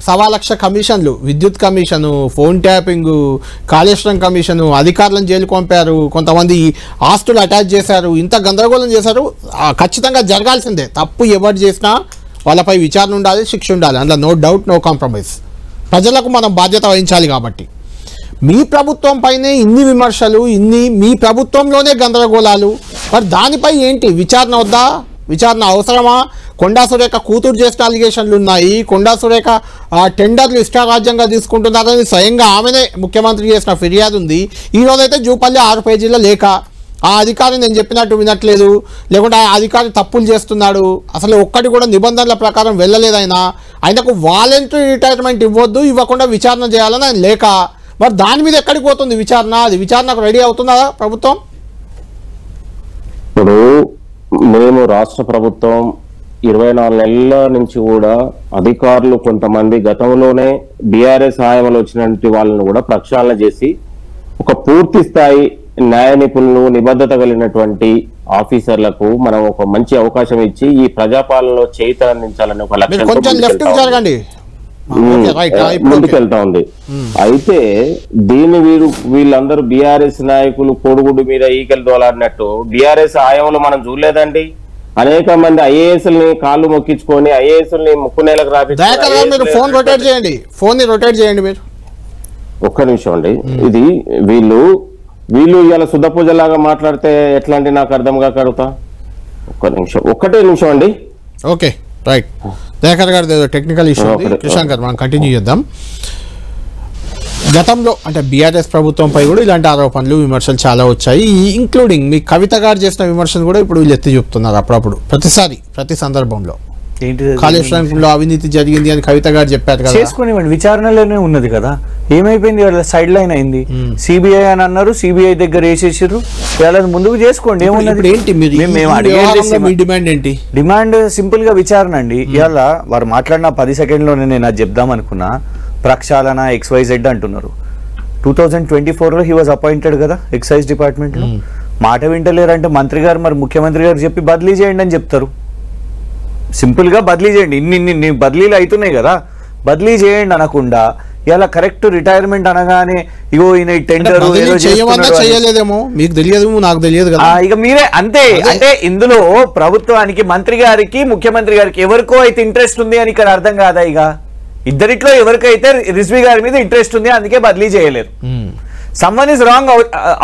1.25 లక్ష కమిషన్లు, విద్యుత్ commission, phone tapping, Kaleshwaram commission, అధికారులను జైలుకు పంపారు, కొంతమంది ఆస్తులు అటాచ్ చేశారు, ఇంత గందరగోళం చేశారు. ఖచ్చితంగా జరగాల్సిందే. తప్పు ఎవరు చేసినా వాళ్ళపై విచారణ ఉండాలి, శిక్ష ఉండాలి, అందులో నో డౌట్, నో కాంప్రమైజ్. ప్రజలకు మనం బాధ్యత వహించాలి. కాబట్టి మీ ప్రభుత్వం పైనే ఇన్ని విమర్శలు, మీ ప్రభుత్వంలోనే గందరగోళాలు, మరి దానిపై ఏంటి? విచారణ వద్దా? విచారణ అవసరమా? కొండా సురేఖ కూతురు చేసిన అలిగేషన్లు ఉన్నాయి. కొండా సురేఖ టెండర్లు ఇష్టారాజ్యంగా తీసుకుంటున్నారని స్వయంగా ఆమెనే ముఖ్యమంత్రి చేసిన ఫిర్యాదు ఉంది. ఈరోజైతే జూపల్లి 6 పేజీల లేఖ, ఆ అధికారి నేను చెప్పినట్టు వినట్లేదు, లేకుంటే ఆ అధికారి తప్పులు చేస్తున్నాడు, అసలు ఒక్కటి కూడా నిబంధనల ప్రకారం వెళ్ళలేదు, ఆయనకు వాలంటరీ రిటైర్మెంట్ ఇవ్వకుండా విచారణ చేయాలని ఆయన లేఖ. మరి దాని మీద ఎక్కడికి పోతుంది విచారణ? అది విచారణకు రెడీ అవుతుందా ప్రభుత్వం? ఇప్పుడు మేము రాష్ట్ర ప్రభుత్వం 24 నెలల నుంచి కూడా అధికారులు కొంతమంది గతంలోనే బీఆర్ఎస్ హాయంలో వచ్చినటువంటి వాళ్ళని కూడా ప్రక్షాళన చేసి ఒక పూర్తి స్థాయి న్యాయ నిపుణులు, నిబద్ధత కలిగినటువంటి ఆఫీసర్లకు మనం ఒక మంచి అవకాశం ఇచ్చి ఈ ప్రజాపాలనలో చేయితనందించాలని ఒక లక్ష్యం ముందుకెళ్తా ఉంది. అయితే దీన్ని వీళ్ళందరూ బీఆర్ఎస్ నాయకులు కోడిగుడ్డు మీద ఈకలు దోలాడినట్టు బీఆర్ఎస్ హాయంలో మనం చూడలేదండి. అనేక మంది ఐఏఎస్ని కాళ్ళు మొక్కించుకొని ఐఏఎస్ని ముక్కు నేలకు రాపించారు. ఫోన్ రొటేట్ చేయండి, ఫోన్ ని రొటేట్ చేయండి మీరు. ఒక్క నిమిషం అండి. ఇది వీళ్ళు ఇలా శుద్ధ పూజలాగా మాట్లాడితే ఎట్లా అండి? నాకు అర్థం కాక అడుగుతా. ఒక్కటే నిమిషం అండి. Okay, right. దయాకర్ గారు టెక్నికల్ ఇష్యూ ఉంది, కృష్ణాంకర్ మనం కంటిన్యూ చేద్దాం. గతంలో అంటే బీఆర్ఎస్ ప్రభుత్వంపై కూడా ఇలాంటి ఆరోపణలు, విమర్శలు చాలా వచ్చాయి. ఇంక్లూడింగ్ మీ కవిత గారు చేసిన విమర్శలు కూడా ఇప్పుడు వీళ్ళు ఎత్తి చూపుతున్నారు. అప్పుడప్పుడు, ప్రతి సందర్భంలో కాళేశ్వరంలో అవినీతి జరిగింది అని కవిత గారు చెప్పారు కదా. చేసుకోనివ్వండి, విచారణలోనే ఉన్నది కదా. ఏమైపోయింది? వాళ్ళ సైడ్ లైన్ అయింది. సిబిఐ అని అన్నారు, సిబిఐ దగ్గర వేసేసారు. వాళ్ళని ముందుకు చేసుకోండి, ఏమున్నది? డిమాండ్ ఏంటి? డిమాండ్ సింపుల్ గా విచారణ అండి. ఇవాళ వారు మాట్లాడిన 10 సెకండ్లోనే నేను అది చెప్దాం అనుకున్నా. ప్రక్షాళన XYZ అంటున్నారు. 2024లో హీ వాజ్ అపాయింటెడ్ కదా ఎక్సైజ్ డిపార్ట్మెంట్ లో. మాట వింటలేరంటే మంత్రి గారు, మరి ముఖ్యమంత్రి గారు చెప్పి బదిలీ చేయండి అని చెప్తారు. సింపుల్ గా బదిలీ చేయండి, ఇన్ని బదిలీలు అవుతున్నాయి కదా, బదిలీ చేయండి అనకుండా ఇలా కరెక్ట్ రిటైర్మెంట్ అనగానే ఇగో ఈయన టెండర్ చేయలేదేమో, మీకు తెలియదు, నాకు తెలియదు కదా, ఇక మీరే అంతే. అంటే ఇందులో ప్రభుత్వానికి, మంత్రి గారికి, ముఖ్యమంత్రి గారికి ఎవరికో అయితే ఇంట్రెస్ట్ ఉంది అని ఇక్కడ అర్థం కాదా? ఇక ఇద్దరిట్లో ఎవరికైతే రిజ్వీ గారి మీద ఇంట్రెస్ట్ ఉంది అందుకే బదిలీ చేయలేరు. Someone is wrong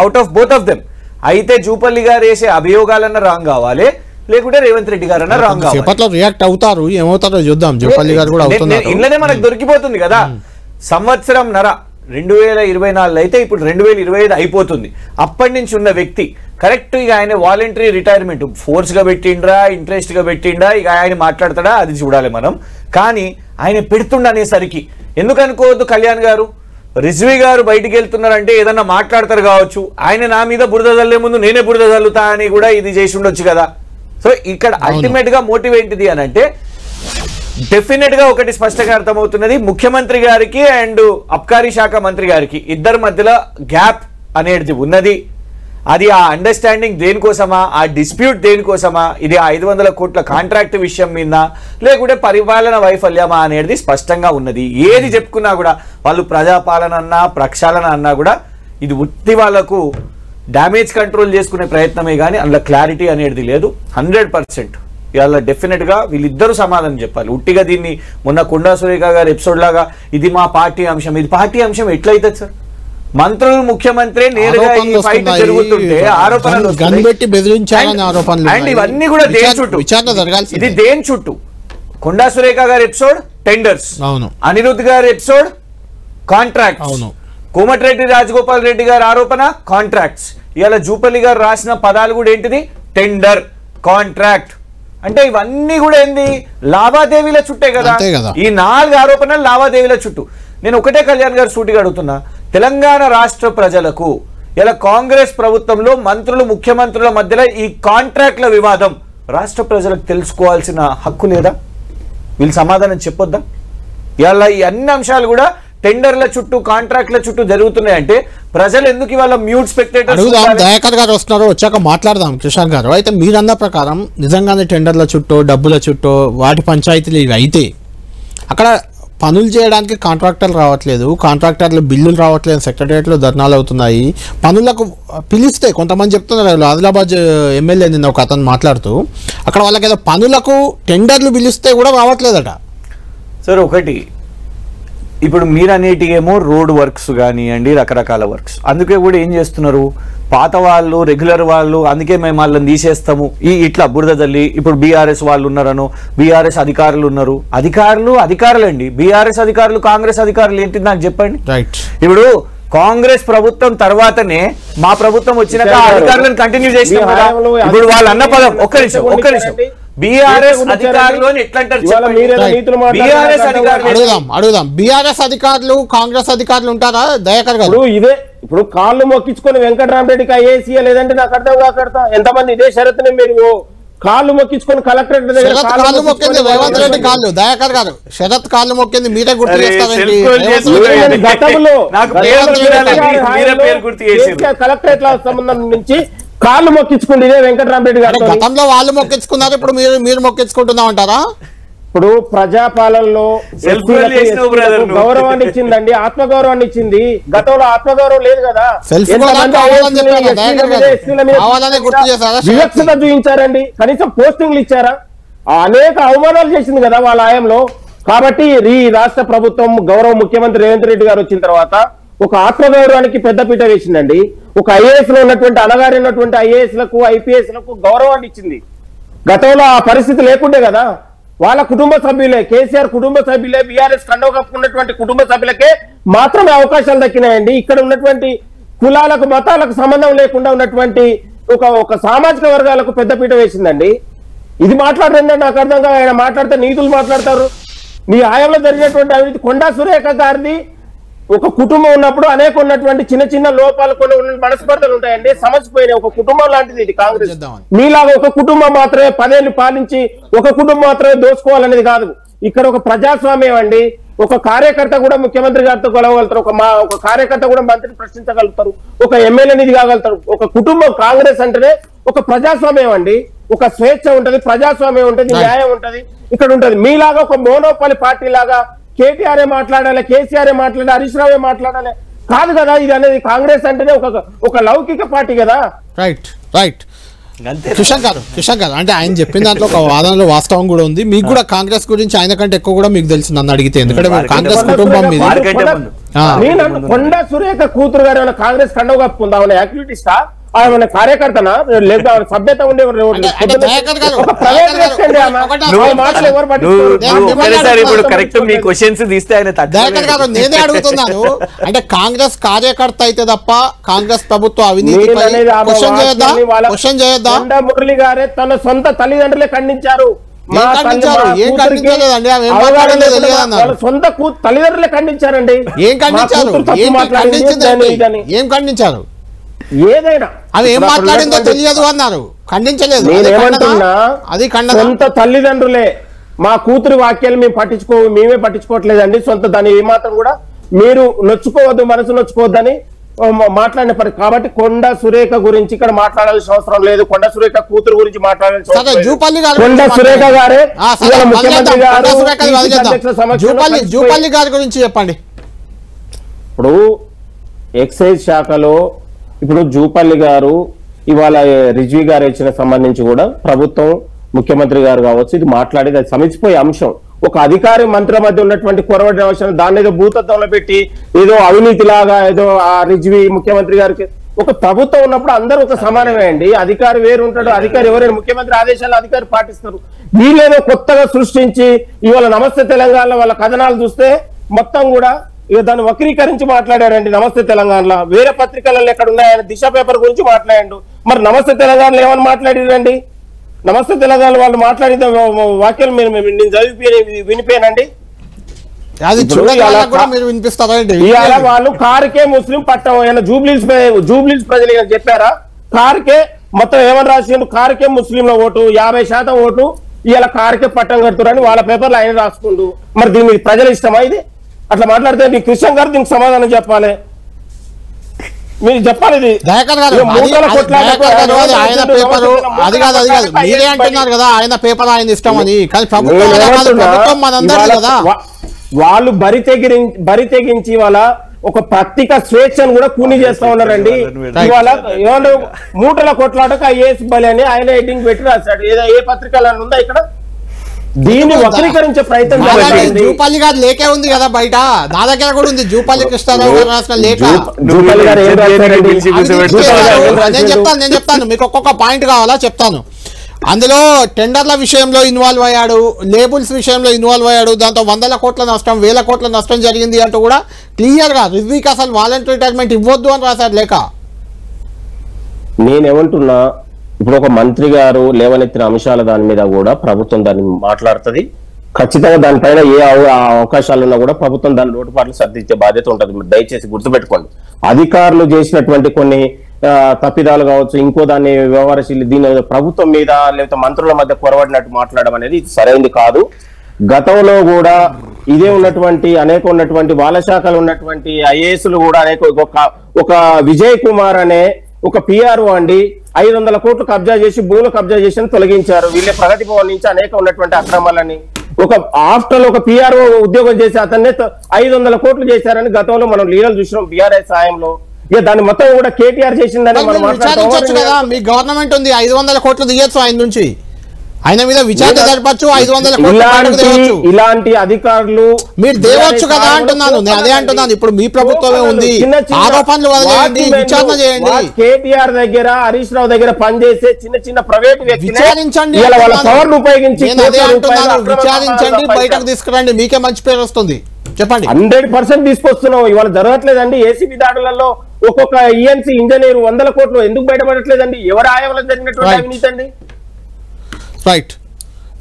out of both of them. అయితే జూపల్లి గారు వేసే అభియోగాలన్న రాంగ్ కావాలి, లేకుంటే రేవంత్ రెడ్డి గారు అన్న రాంగ్ సేపట్లో రియాక్ట్ అవుతారు, ఏమవుతారో చూద్దాం. జోపల్లి గారు కూడా అవుతున్నారు. ఇళ్ళనే మనకు దొరికిపోతుంది కదా. సంవత్సరం నర 2024 అయితే ఇప్పుడు 2025 అయిపోతుంది. అప్పటి నుంచి ఉన్న వ్యక్తి కరెక్ట్ ఇక ఆయన వాలంటరీ రిటైర్మెంట్ ఫోర్స్ గా పెట్టిండ్రా, ఇంట్రెస్ట్ గా పెట్టిండ్రా, ఇక ఆయన మాట్లాడతాడా అది చూడాలి మనం. కానీ ఆయన పెడుతుండనేసరికి ఎందుకు అనుకోవద్దు కళ్యాణ్ గారు, రిజ్వీ గారు బయటికి వెళ్తున్నారంటే ఏదన్నా మాట్లాడతారు కావచ్చు, ఆయన నా మీద బురద చల్లే ముందు నేనే బురద చల్లుతా అని కూడా ఇది చేసి ఉండొచ్చు కదా. సో ఇక్కడ అల్టిమేట్ గా మోటివ్ ఏంటిది అని అంటే డెఫినెట్ గా ఒకటి స్పష్టంగా అర్థమవుతున్నది, ముఖ్యమంత్రి గారికి అండ్ అబ్కారీ శాఖ మంత్రి గారికి ఇద్దరి మధ్యలో గ్యాప్ అనేది ఉన్నది. అది ఆ అండర్స్టాండింగ్ దేనికోసమా, ఆ డిస్ప్యూట్ దేనికోసమా, ఇది 500 కోట్ల కాంట్రాక్ట్ విషయం మీద లేకుంటే పరిపాలన వైఫల్యమా అనేది స్పష్టంగా ఉన్నది. ఏది చెప్పుకున్నా కూడా వాళ్ళు ప్రజాపాలన అన్నా ప్రక్షాళన అన్నా కూడా ఇది ఉత్తి వాళ్ళకు డ్యామేజ్ కంట్రోల్ చేసుకునే ప్రయత్నమే కానీ అందులో క్లారిటీ అనేది లేదు. 100% ఇవాళ డెఫినెట్ గా వీళ్ళిద్దరూ సమాధానం చెప్పాలి. ఉట్టిగా దీన్ని మొన్న కొండా సురేఖ గారు ఎపిసోడ్ లాగా ఇది మా పార్టీ అంశం, ఇది పార్టీ అంశం ఎట్లయితుంది సార్? మంత్రులు ముఖ్యమంత్రి నేరుగా ఈ ఫైట్ జరుగుతుంటే ఆరోపణలు ఇవన్నీ కూడా దేని చుట్టూ, ఇది దేని చుట్టూ? కొండా సురేఖ గారి ఎపిసోడ్ టెండర్స్, అనిరుద్ధ్ గారి ఎపిసోడ్ కాంట్రాక్ట్స్, కోమటిరెడ్డి రాజగోపాల్ రెడ్డి గారి ఆరోపణ కాంట్రాక్ట్స్, ఇవాళ జూపల్లి గారు రాసిన పదాలు కూడా ఏంటిది? Tender, contract. అంటే ఇవన్నీ కూడా ఏంది? లావాదేవీల చుట్టే కదా. ఈ 4 ఆరోపణలు లావాదేవీల చుట్టూ. నేను ఒకటే కళ్యాణ్ గారు సూటిగా అడుగుతున్నా, తెలంగాణ రాష్ట్ర ప్రజలకు ఇలా కాంగ్రెస్ ప్రభుత్వంలో మంత్రులు ముఖ్యమంత్రుల మధ్యలో ఈ కాంట్రాక్ట్ల వివాదం రాష్ట్ర ప్రజలకు తెలుసుకోవాల్సిన హక్కు లేదా? వీళ్ళు సమాధానం చెప్పొద్దా? ఇలా ఈ అన్ని అంశాలు కూడా టెండర్ల చుట్టూ కాంట్రాక్ట్ల చుట్టూ జరుగుతున్నాయంటే ప్రజలు ఎందుకు ఇవాళ మ్యూట్ స్పెక్టేటర్స్? దయాకర్ గారు వస్తున్నారు, వచ్చాక మాట్లాడదాం. కిషాన్ గారు, అయితే మీరన్న ప్రకారం నిజంగానే టెండర్ల చుట్టూ డబ్బుల చుట్టూ వాటి పంచాయతీలు ఇవి అయితే అక్కడ పనులు చేయడానికి కాంట్రాక్టర్లు రావట్లేదు, కాంట్రాక్టర్లు బిల్లులు రావట్లేదు, సెక్రటరియట్లో ధర్నాలు అవుతున్నాయి. పనులకు పిలిస్తే కొంతమంది చెప్తున్నారు, ఆదిలాబాద్ ఎమ్మెల్యే నిన్న ఒక అతను మాట్లాడుతూ అక్కడ వాళ్ళకి ఏదో పనులకు టెండర్లు పిలిస్తే కూడా రావట్లేదట. సార్ ఒకటి, ఇప్పుడు మీరు అనేటికేమో రోడ్ వర్క్స్ కానివ్వండి, రకరకాల వర్క్స్, అందుకే కూడా ఏం చేస్తున్నారు పాత వాళ్ళు రెగ్యులర్ వాళ్ళు, అందుకే మేము వాళ్ళని తీసేస్తాము ఇట్లా బురద తల్లి. ఇప్పుడు బీఆర్ఎస్ వాళ్ళు ఉన్నారను, బీఆర్ఎస్ అధికారులు ఉన్నారు, అధికారులండి, బీఆర్ఎస్ అధికారులు కాంగ్రెస్ అధికారులు ఏంటి నాకు చెప్పండి. ఇప్పుడు కాంగ్రెస్ ప్రభుత్వం తర్వాతనే మా ప్రభుత్వం వచ్చినాక అధికారులను కంటిన్యూ చేసినాం కదా. ఇప్పుడు వాళ్ళు అన్న పదం ఒక్క నిమిషం బీఆర్ఎస్ అధికారులు అని ఎట్లా అంటారు? అడుగుదాం. బీఆర్ఎస్ అధికారులు కాంగ్రెస్ అధికారులు ఉంటారా దయాకర్ గారు? ఇదే ఇప్పుడు కాళ్ళు మొక్కించుకొని వెంకటరామరెడ్డికి ఐఏసీ లేదంటే నాకు అర్థం కాకడతా. ఎంతమంది ఇదే షరతుని మీరు కాళ్ళు మొక్కించుకొని కలెక్టరేట్ దగ్గర కాళ్ళు మొక్కింది రేవంత్ రెడ్డి కాళ్ళు, దయాకర్ గారు శరత్ కాళ్ళు మొక్కింది, మీరే గుర్తు చేస్తారండి. గతంలో కలెక్టరేట్ సంబంధం నుంచి కాళ్ళు మొక్కించుకుంటే ఇదే వెంకటరామరెడ్డి గారు గతంలో వాళ్ళు మొక్కించుకున్నారు, ఇప్పుడు మీరు మొక్కించుకుంటున్నా అంటారా? ఇప్పుడు ప్రజాపాలనలో గౌరవాన్ని ఇచ్చిందండి, ఆత్మగౌరవాన్ని ఇచ్చింది. గతంలో ఆత్మగౌరవం లేదు కదా, వివక్షత చూపించారండి, కనీసం పోస్టింగ్లు ఇచ్చారా? అనేక అవమానాలు చేసింది కదా వాళ్ళ ఆయంలో. కాబట్టి ఈ రాష్ట్ర ప్రభుత్వం గౌరవ ముఖ్యమంత్రి రేవంత్ రెడ్డి గారు వచ్చిన తర్వాత ఒక ఆత్మగౌరవానికి పెద్దపీట వేసిందండి. ఒక ఐఏఎస్ లో ఉన్నటువంటి అనగారినటువంటి ఐఏఎస్ లకు ఐపీఎస్ లకు గౌరవాన్ని ఇచ్చింది. గతంలో ఆ పరిస్థితి లేకుండే కదా. వాళ్ళ కుటుంబ సభ్యులే, కేసీఆర్ కుటుంబ సభ్యులే, బీఆర్ఎస్ కండవ కప్పుకున్నటువంటి కుటుంబ సభ్యులకే మాత్రమే అవకాశాలు దక్కినాయండి. ఇక్కడ ఉన్నటువంటి కులాలకు మతాలకు సంబంధం లేకుండా ఉన్నటువంటి ఒక సామాజిక వర్గాలకు పెద్దపీట వేసిందండి. ఇది మాట్లాడండి నాకు అర్థం కాదు. ఆయన మాట్లాడితే నీతులు మాట్లాడతారు. మీ ఆయంలో జరిగినటువంటి అవినీతి, కొండా సురేఖ గారిది ఒక కుటుంబం ఉన్నప్పుడు అనేక ఉన్నటువంటి చిన్న చిన్న లోపాలు కొన్ని మనస్పర్ధలు ఉంటాయండి, సమస్యపోయినాయి. ఒక కుటుంబం లాంటిది ఇది కాంగ్రెస్. మీలాగా ఒక కుటుంబం మాత్రమే 10 ఏళ్ళు పాలించి ఒక కుటుంబం మాత్రమే దోచుకోవాలనేది కాదు. ఇక్కడ ఒక ప్రజాస్వామ్యం అండి. ఒక కార్యకర్త కూడా ముఖ్యమంత్రి గారితో కొలవగలుగుతారు, ఒక కార్యకర్త కూడా మంత్రిని ప్రశ్నించగలుగుతారు, ఒక ఎమ్మెల్యేని కాగలుగుతారు. ఒక కుటుంబం కాంగ్రెస్ అంటేనే ఒక ప్రజాస్వామ్యం అండి. ఒక స్వేచ్ఛ ఉంటది, ప్రజాస్వామ్యం ఉంటది, న్యాయం ఉంటది, ఇక్కడ ఉంటది. మీలాగా ఒక మోనోపాలి పార్టీ లాగా కేటీఆర్ మాట్లాడాలి, కేసీఆర్ మాట్లాడాలి, హరీష్ రావే మాట్లాడాలి కాదు కదా. ఇది అనేది కాంగ్రెస్ అంటేనే ఒక లౌకిక పార్టీ కదా. రైట్ కిషన్ గారు అంటే ఆయన చెప్పిన దాంట్లో ఒక వాదనలో వాస్తవం కూడా ఉంది. మీకు కూడా కాంగ్రెస్ గురించి ఆయన కంటే ఎక్కువ కూడా మీకు తెలిసి నన్ను అడిగితే, ఎందుకంటే కాంగ్రెస్ కుటుంబం మీద నేను కొండా సురేఖ కూతురు గారు ఏమైనా కాంగ్రెస్ కండవ కప్పుకుందా ఆమె యాక్టివిటీస్టా ఆమె కార్యకర్తనా లేదా సభ్యత ఉండే ఒక ప్రైవేట్ వ్యక్తి మాటలు ఎవరు పట్టించుకోరు. ఇప్పుడు కరెక్ట్ మీ క్వశ్చన్స్ తీస్తే ఆయన నేనే అడుగుతున్నాను అంటే కాంగ్రెస్ కార్యకర్త అయితే తప్ప కాంగ్రెస్ ప్రభుత్వం అవినీతి క్వశ్చన్ చేయొద్దా? మురళి గారే తన సొంత తల్లిదండ్రులే ఖండించారు. సొంత తల్లిదండ్రులే ఖండించారండి. ఏం ఖండించారు? ఏం ఖండించారు? ఏదైనా అవి ఏం మాట్లాడిందో తెలియదు అన్నారు, ఖండించలేదు. నేనేమంటున్నా అది సొంత తల్లిదండ్రులే మా కూతురు వాక్యాలు మేమే పట్టించుకోవట్లేదండి. సొంత దాన్ని ఏమాత్రం కూడా మీరు నొచ్చుకోవద్దు, మనసు నొచ్చుకోవద్దని మాట్లాడిన కాబట్టి కొండా సురేఖ గురించి ఇక్కడ మాట్లాడాల్సిన అవసరం లేదు. కొండా సురేఖ కూతురు గురించి మాట్లాడాల్సిన అవసరం లేదు. కొండా సురేఖ గారే ముఖ్యమంత్రి గారు జూపల్లి గారి గురించి చెప్పండి. ఇప్పుడు ఎక్సైజ్ శాఖలో ఇప్పుడు జూపల్లి గారు ఇవాళ రిజ్వీ గారు ఇచ్చిన సంబంధించి కూడా ప్రభుత్వం ముఖ్యమంత్రి గారు కావచ్చు ఇది మాట్లాడేది అది సమించిపోయే అంశం. ఒక అధికారి మంత్రుల మధ్య ఉన్నటువంటి కొరవడిన అవసరం దాన్ని ఏదో భూతత్వంలో పెట్టి ఏదో అవినీతి లాగా ఏదో ఆ రిజ్వీ ముఖ్యమంత్రి గారికి ఒక ప్రభుత్వం ఉన్నప్పుడు అందరూ ఒక సమానమే అండి. అధికారి వేరు ఉంటాడు, అధికారి ఎవరైనా ముఖ్యమంత్రి ఆదేశాలు అధికారి పాటిస్తారు. వీళ్ళేదో కొత్తగా సృష్టించి ఇవాళ నమస్తే తెలంగాణలో వాళ్ళ కథనాలు చూస్తే మొత్తం కూడా ఇక దాన్ని వక్రీకరించి మాట్లాడారండి. నమస్తే తెలంగాణలో వేరే పత్రికలలో ఎక్కడ ఉన్నాయని దిశ పేపర్ గురించి మాట్లాడాడు. మరి నమస్తే తెలంగాణలో ఏమని మాట్లాడారండి? నమస్తే తెలంగాణ వాళ్ళు మాట్లాడిన వాక్యాలు నేను చదివి వినిపోయానండి. ఇవాళ వాళ్ళు కారుకే ముస్లిం పట్టం ఏమైనా జూబ్లీస్ ప్రజలు చెప్పారా? కారుకే మొత్తం ఏమని రాసిండు? కారుకే ముస్లింల ఓటు 50% ఓటు ఇవాళ కారుకే పట్టం కడుతున్నారని వాళ్ళ పేపర్లు ఆయన రాసుకుండు. మరి దీనికి ప్రజలు ఇష్టమా? ఇది అట్లా మాట్లాడితే మీ కృష్ణ గారు దీనికి సమాధానం చెప్పాలి, మీరు చెప్పాలి. ఇది మీరే అంటున్నారు కదా ఆయన పేపర్ ఆయన ఇష్టం అని, కానీ ప్రభుత్వం మనందరిది కదా. వాళ్ళు బరి తెగించి వాళ్ళ ఒక పత్రిక స్వేచ్ఛను కూడా కూని చేస్తా ఉన్నారండి. ఇవాళ ఏమన్నా మూటల కొట్లాటకు ఐఏఎస్ బలి అని ఆయన హెడ్డింగ్ పెట్టి రాశాడు. ఏదో ఏ పత్రికలో ఉందా ఇక్కడ? దీన్ని వక్రీకరించే ప్రయత్నం జూపల్లి గారు లేకే ఉంది కదా బయట, నా దగ్గర కూడా ఉంది జూపల్లి కృష్ణారావు గారు రాసిన లేఖ. నేను చెప్తాను మీకు ఒక్కొక్క పాయింట్ కావాలా చెప్తాను. అందులో టెండర్ల విషయంలో ఇన్వాల్వ్ అయ్యాడు, లేబుల్స్ విషయంలో ఇన్వాల్వ్ అయ్యాడు, దాంతో 100 కోట్ల నష్టం 1000 కోట్ల నష్టం జరిగింది అంటూ కూడా క్లియర్ గా రిజ్వీకి అసలు వాలంటరీ రిటైర్మెంట్ ఇవ్వద్దు అని రాశారు లేఖ. నేనేమంటున్నా ఇప్పుడు ఒక మంత్రి గారు లేవనెత్తిన అంశాల దాని మీద కూడా ప్రభుత్వం దాన్ని మాట్లాడుతుంది. ఖచ్చితంగా దానిపైన ఏ అవకాశాలు ఉన్నా కూడా ప్రభుత్వం దాని లోటుపాట్లు సర్దించే బాధ్యత ఉంటుంది. దయచేసి గుర్తుపెట్టుకోండి. అధికారులు చేసినటువంటి కొన్ని తప్పిదాలు కావచ్చు, ఇంకో దాన్ని వ్యవహారశీలి దీని ప్రభుత్వం మీద లేకపోతే మంత్రుల మధ్య పొరబడినట్టు మాట్లాడడం అనేది ఇది సరైనది కాదు. గతంలో కూడా ఇదే ఉన్నటువంటి వాళ్ళ శాఖలు ఉన్నటువంటి ఐఏఎస్లు కూడా ఒక విజయ్ కుమార్ అనే ఒక పిఆర్ఓ అండి 500 కోట్లు కబ్జా చేసి భూములు కబ్జా చేసి తొలగించారు. వీళ్ళే ప్రగతి భవన్ నుంచి అనేక ఉన్నటువంటి అక్రమాలని ఒక ఆఫ్టర్ ఒక పిఆర్ఓ ఉద్యోగం చేసి అతన్నే 500 కోట్లు చేశారని గతంలో మనం లీడర్లు చూసినాం బీఆర్ఎస్ సాయంలో. ఇక దాన్ని మొత్తం కూడా కేటీఆర్ చేసిందని మనం మాట్లాడుతున్నాం. మీ గవర్నమెంట్ ఉంది 500 కోట్లు తీయచ్చు ఆయన నుంచి, ఆయన మీద విచారణ జరపచ్చు, 500 కోట్లు. ఇలాంటి అధికారులు మీరు దేవచ్చు కదా అంటున్నాను, నేను అదే అంటున్నాను. ఇప్పుడు మీ ప్రభుత్వమే ఉంది, ఆరోపణలు వదిలేయండి, విచారణ చేయండి. కేటీఆర్ దగ్గర హరీష్ రావు దగ్గర పనిచేసే చిన్న ప్రైవేట్ వ్యక్తులు విచారించండి, ఉపయోగించి విచారించండి, బయటకు తీసుకురండి, మీకే మంచి పేరు వస్తుంది. చెప్పండి. 100% తీసుకొస్తున్నాం. ఇవాళ జరగట్లేదండి. ఏసీబీ దాడులలో ఒక్కొక్క ఈఎన్సీ ఇంజనీర్ 100 కోట్లు ఎందుకు బయటపడట్లేదండి? ఎవరి ఆయంలో జరిగినటువంటి అవినీతి అండి? రైట్.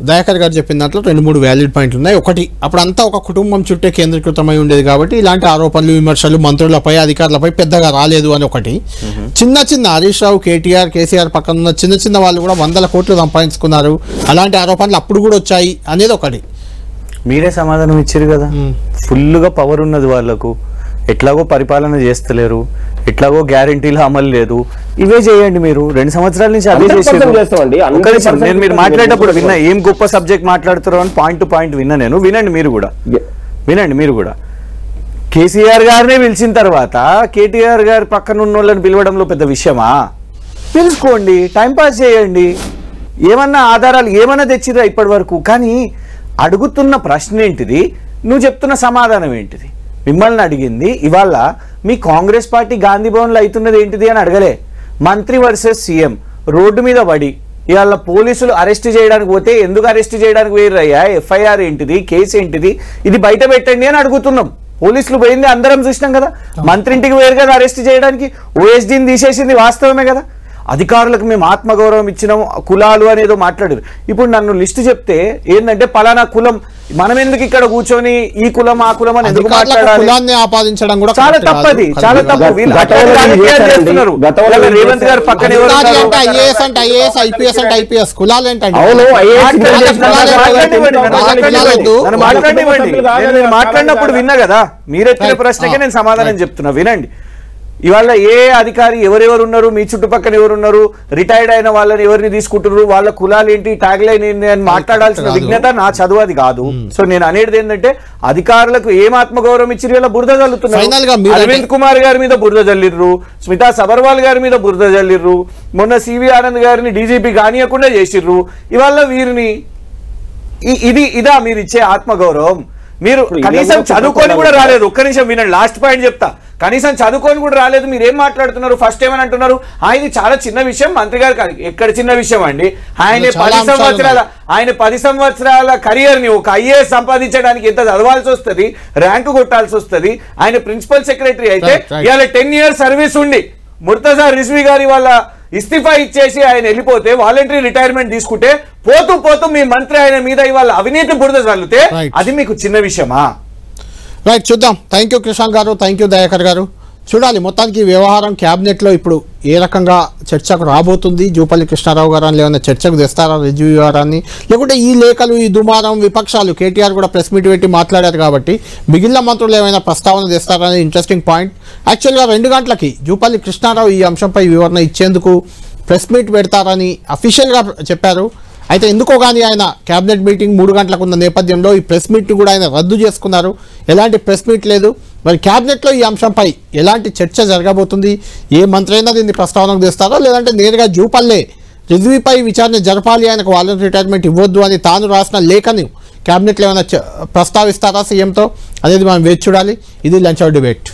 దయాకర్ గారు చెప్పిన దాంట్లో 2-3 వ్యాలిడ్ పాయింట్లు ఉన్నాయి. ఒకటి, అప్పుడంతా ఒక కుటుంబం చుట్టే కేంద్రీకృతమై ఉండేది కాబట్టి ఇలాంటి ఆరోపణలు విమర్శలు మంత్రులపై అధికారులపై పెద్దగా రాలేదు అని ఒకటి. చిన్న హరీష్ రావు, కేటీఆర్, కేసీఆర్ పక్కన ఉన్న చిన్న వాళ్ళు కూడా 100 కోట్లు సంపాదించుకున్నారు, అలాంటి ఆరోపణలు అప్పుడు కూడా వచ్చాయి అనేది ఒకటి. మీరే సమాధానం ఇచ్చారు కదా, ఫుల్గా పవర్ ఉన్నది వాళ్ళకు, ఎట్లాగో పరిపాలన చేస్తలేరు, ఎట్లాగో గ్యారంటీలు అమలు లేదు, ఇవే చేయండి. మీరు 2 సంవత్సరాల నుంచి అదే చేసేది. నేను మీరు మాట్లాడేటప్పుడు విన్నా, ఏం గొప్ప సబ్జెక్ట్ మాట్లాడుతారో అని పాయింట్ టు పాయింట్ విన్నా నేను. వినండి మీరు కూడా. కేసీఆర్ గారినే పిలిచిన తర్వాత కేటీఆర్ గారి పక్కన ఉన్న వాళ్ళని పిలవడంలో పెద్ద విషయమా? పిలుచుకోండి, టైంపాస్ చేయండి, ఏమన్నా ఆధారాలు ఏమన్నా తెచ్చిరా ఇప్పటి వరకు. కానీ అడుగుతున్న ప్రశ్న ఏంటిది, నువ్వు చెప్తున్న సమాధానం ఏంటిది? మిమ్మల్ని అడిగింది ఇవాళ మీ కాంగ్రెస్ పార్టీ గాంధీ భవన్లో అవుతున్నది ఏంటిది అని అడగలే. మంత్రి వర్సెస్ సీఎం రోడ్డు మీద పడి ఇవాళ పోలీసులు అరెస్ట్ చేయడానికి పోతే ఎందుకు అరెస్ట్ చేయడానికి వేరయ్యా, ఎఫ్ఐఆర్ ఏంటిది, కేసు ఏంటిది, ఇది బయట పెట్టండి అని అడుగుతున్నాం. పోలీసులు పోయింది అందరం చూసినాం కదా, మంత్రి ఇంటికి వేరు కదా అరెస్ట్ చేయడానికి. ఓఎస్డీని తీసేసింది వాస్తవమే కదా. అధికారులకు మేము ఆత్మగౌరవం ఇచ్చినాం, కులాలు అనేదో మాట్లాడారు. ఇప్పుడు నన్ను లిస్టు చెప్తే ఏంటంటే పలానా కులం, మనం ఎందుకు ఇక్కడ కూర్చొని ఈ కులం ఆ కులం అని ఎందుకు మాట్లాడాలి? కులాన్ని ఆపాదించడం కూడా చాలా తప్పది, చాలా తప్పు. రేవంత్ గారు పక్కన ఐఏఎస్ అంటే ఐఏఎస్, ఐపీఎస్ అంటే ఐపీఎస్, కులాలు ఏంటంటే మాట్లాడినప్పుడు విన్నా కదా, మీరెత్తిన ప్రశ్నకే నేను సమాధానం చెప్తున్నా. వినండి, ఇవాళ ఏ అధికారి ఎవరెవరు ఉన్నారు, మీ చుట్టుపక్కల ఎవరున్నారు, రిటైర్డ్ అయిన వాళ్ళని ఎవరిని తీసుకుంటున్నారు, వాళ్ళ కులాలు ఏంటి, ట్యాగ్ లైన్ ఏంటి అని మాట్లాడాల్సిన విజ్ఞత నా చదువు అది కాదు. సో నేను అనేది ఏంటంటే అధికారులకు ఏం ఆత్మగౌరవం ఇచ్చి ఇలా బురద జల్లుతున్నారు. అరవింద్ కుమార్ గారి మీద బురద జల్లిర్రు, స్మితా సబర్వాల్ గారి మీద బురద జల్లిర్రు, మొన్న సివి ఆనంద్ గారిని డీజీపీ కానియకుండా చేసిర్రు. ఇవాళ వీరిని ఇదా మీరు ఇచ్చే ఆత్మగౌరవం? మీరు కనీసం చదువుకొని కూడా రాలేదు. ఒక్క నిమిషం వినండి, లాస్ట్ పాయింట్ చెప్తా. కనీసం చదువుకొని కూడా రాలేదు, మీరు ఏం మాట్లాడుతున్నారు? ఫస్ట్ ఏమని అంటున్నారు, ఇది చాలా చిన్న విషయం మంత్రి గారు కాదు. ఎక్కడ చిన్న విషయం అండి? ఆయన 10 సంవత్సరాల కెరియర్ ని ఒక ఐఏఎస్ సంపాదించడానికి ఎంత చదవాల్సి వస్తుంది, ర్యాంకు కొట్టాల్సి వస్తుంది. ఆయన ప్రిన్సిపల్ సెక్రటరీ అయితే ఇవాళ 10 years సర్వీస్ ఉండి ముర్తజా రిజ్వీ గారి వాళ్ళ ఇస్తిఫా ఇచ్చేసి ఆయన వెళ్ళిపోతే, వాలంటరీ రిటైర్మెంట్ తీసుకుంటే పోతూ పోతూ మీ మంత్రి ఆయన మీద ఇవాళ అవినీతి బురద చల్లితే అది మీకు చిన్న విషయమా? రైట్, చూద్దాం. థ్యాంక్ యూ కిషాన్ గారు, థ్యాంక్ యూ దయాకర్ గారు. చూడాలి మొత్తానికి వ్యవహారం క్యాబినెట్లో ఇప్పుడు ఏ రకంగా చర్చకు రాబోతుంది. జూపల్లి కృష్ణారావు గారు అని ఏమైనా చర్చకు తెస్తారా రిజ్వీ వ్యవహారాన్ని, లేకుంటే ఈ లేఖలు, ఈ దుమారం, విపక్షాలు, కేటీఆర్ కూడా ప్రెస్ మీట్ పెట్టి మాట్లాడారు కాబట్టి మిగిలిన మంత్రులు ఏమైనా ప్రస్తావన తెస్తారనేది ఇంట్రెస్టింగ్ పాయింట్. యాక్చువల్గా 2 గంటలకి జూపల్లి కృష్ణారావు ఈ అంశంపై వివరణ ఇచ్చేందుకు ప్రెస్ మీట్ పెడతారని అఫీషియల్గా చెప్పారు. అయితే ఎందుకో కానీ ఆయన క్యాబినెట్ మీటింగ్ 3 గంటలకు ఉన్న నేపథ్యంలో ఈ ప్రెస్ మీట్ని కూడా ఆయన రద్దు చేసుకున్నారు. ఎలాంటి ప్రెస్ మీట్ లేదు. మరి క్యాబినెట్లో ఈ అంశంపై ఎలాంటి చర్చ జరగబోతుంది, ఏ మంత్రి అయినా దీన్ని ప్రస్తావనకు తెస్తారో, లేదంటే నేరుగా జూపల్లే రిజ్వీపై విచారణ జరపాలి, ఆయనకు వాలంటరీ రిటైర్మెంట్ ఇవ్వద్దు అని తాను రాసిన లేఖను క్యాబినెట్లో ఏమైనా ప్రస్తావిస్తారా సీఎంతో అనేది మనం వేచి చూడాలి. ఇది లంచ్ అవర్ డిబేట్.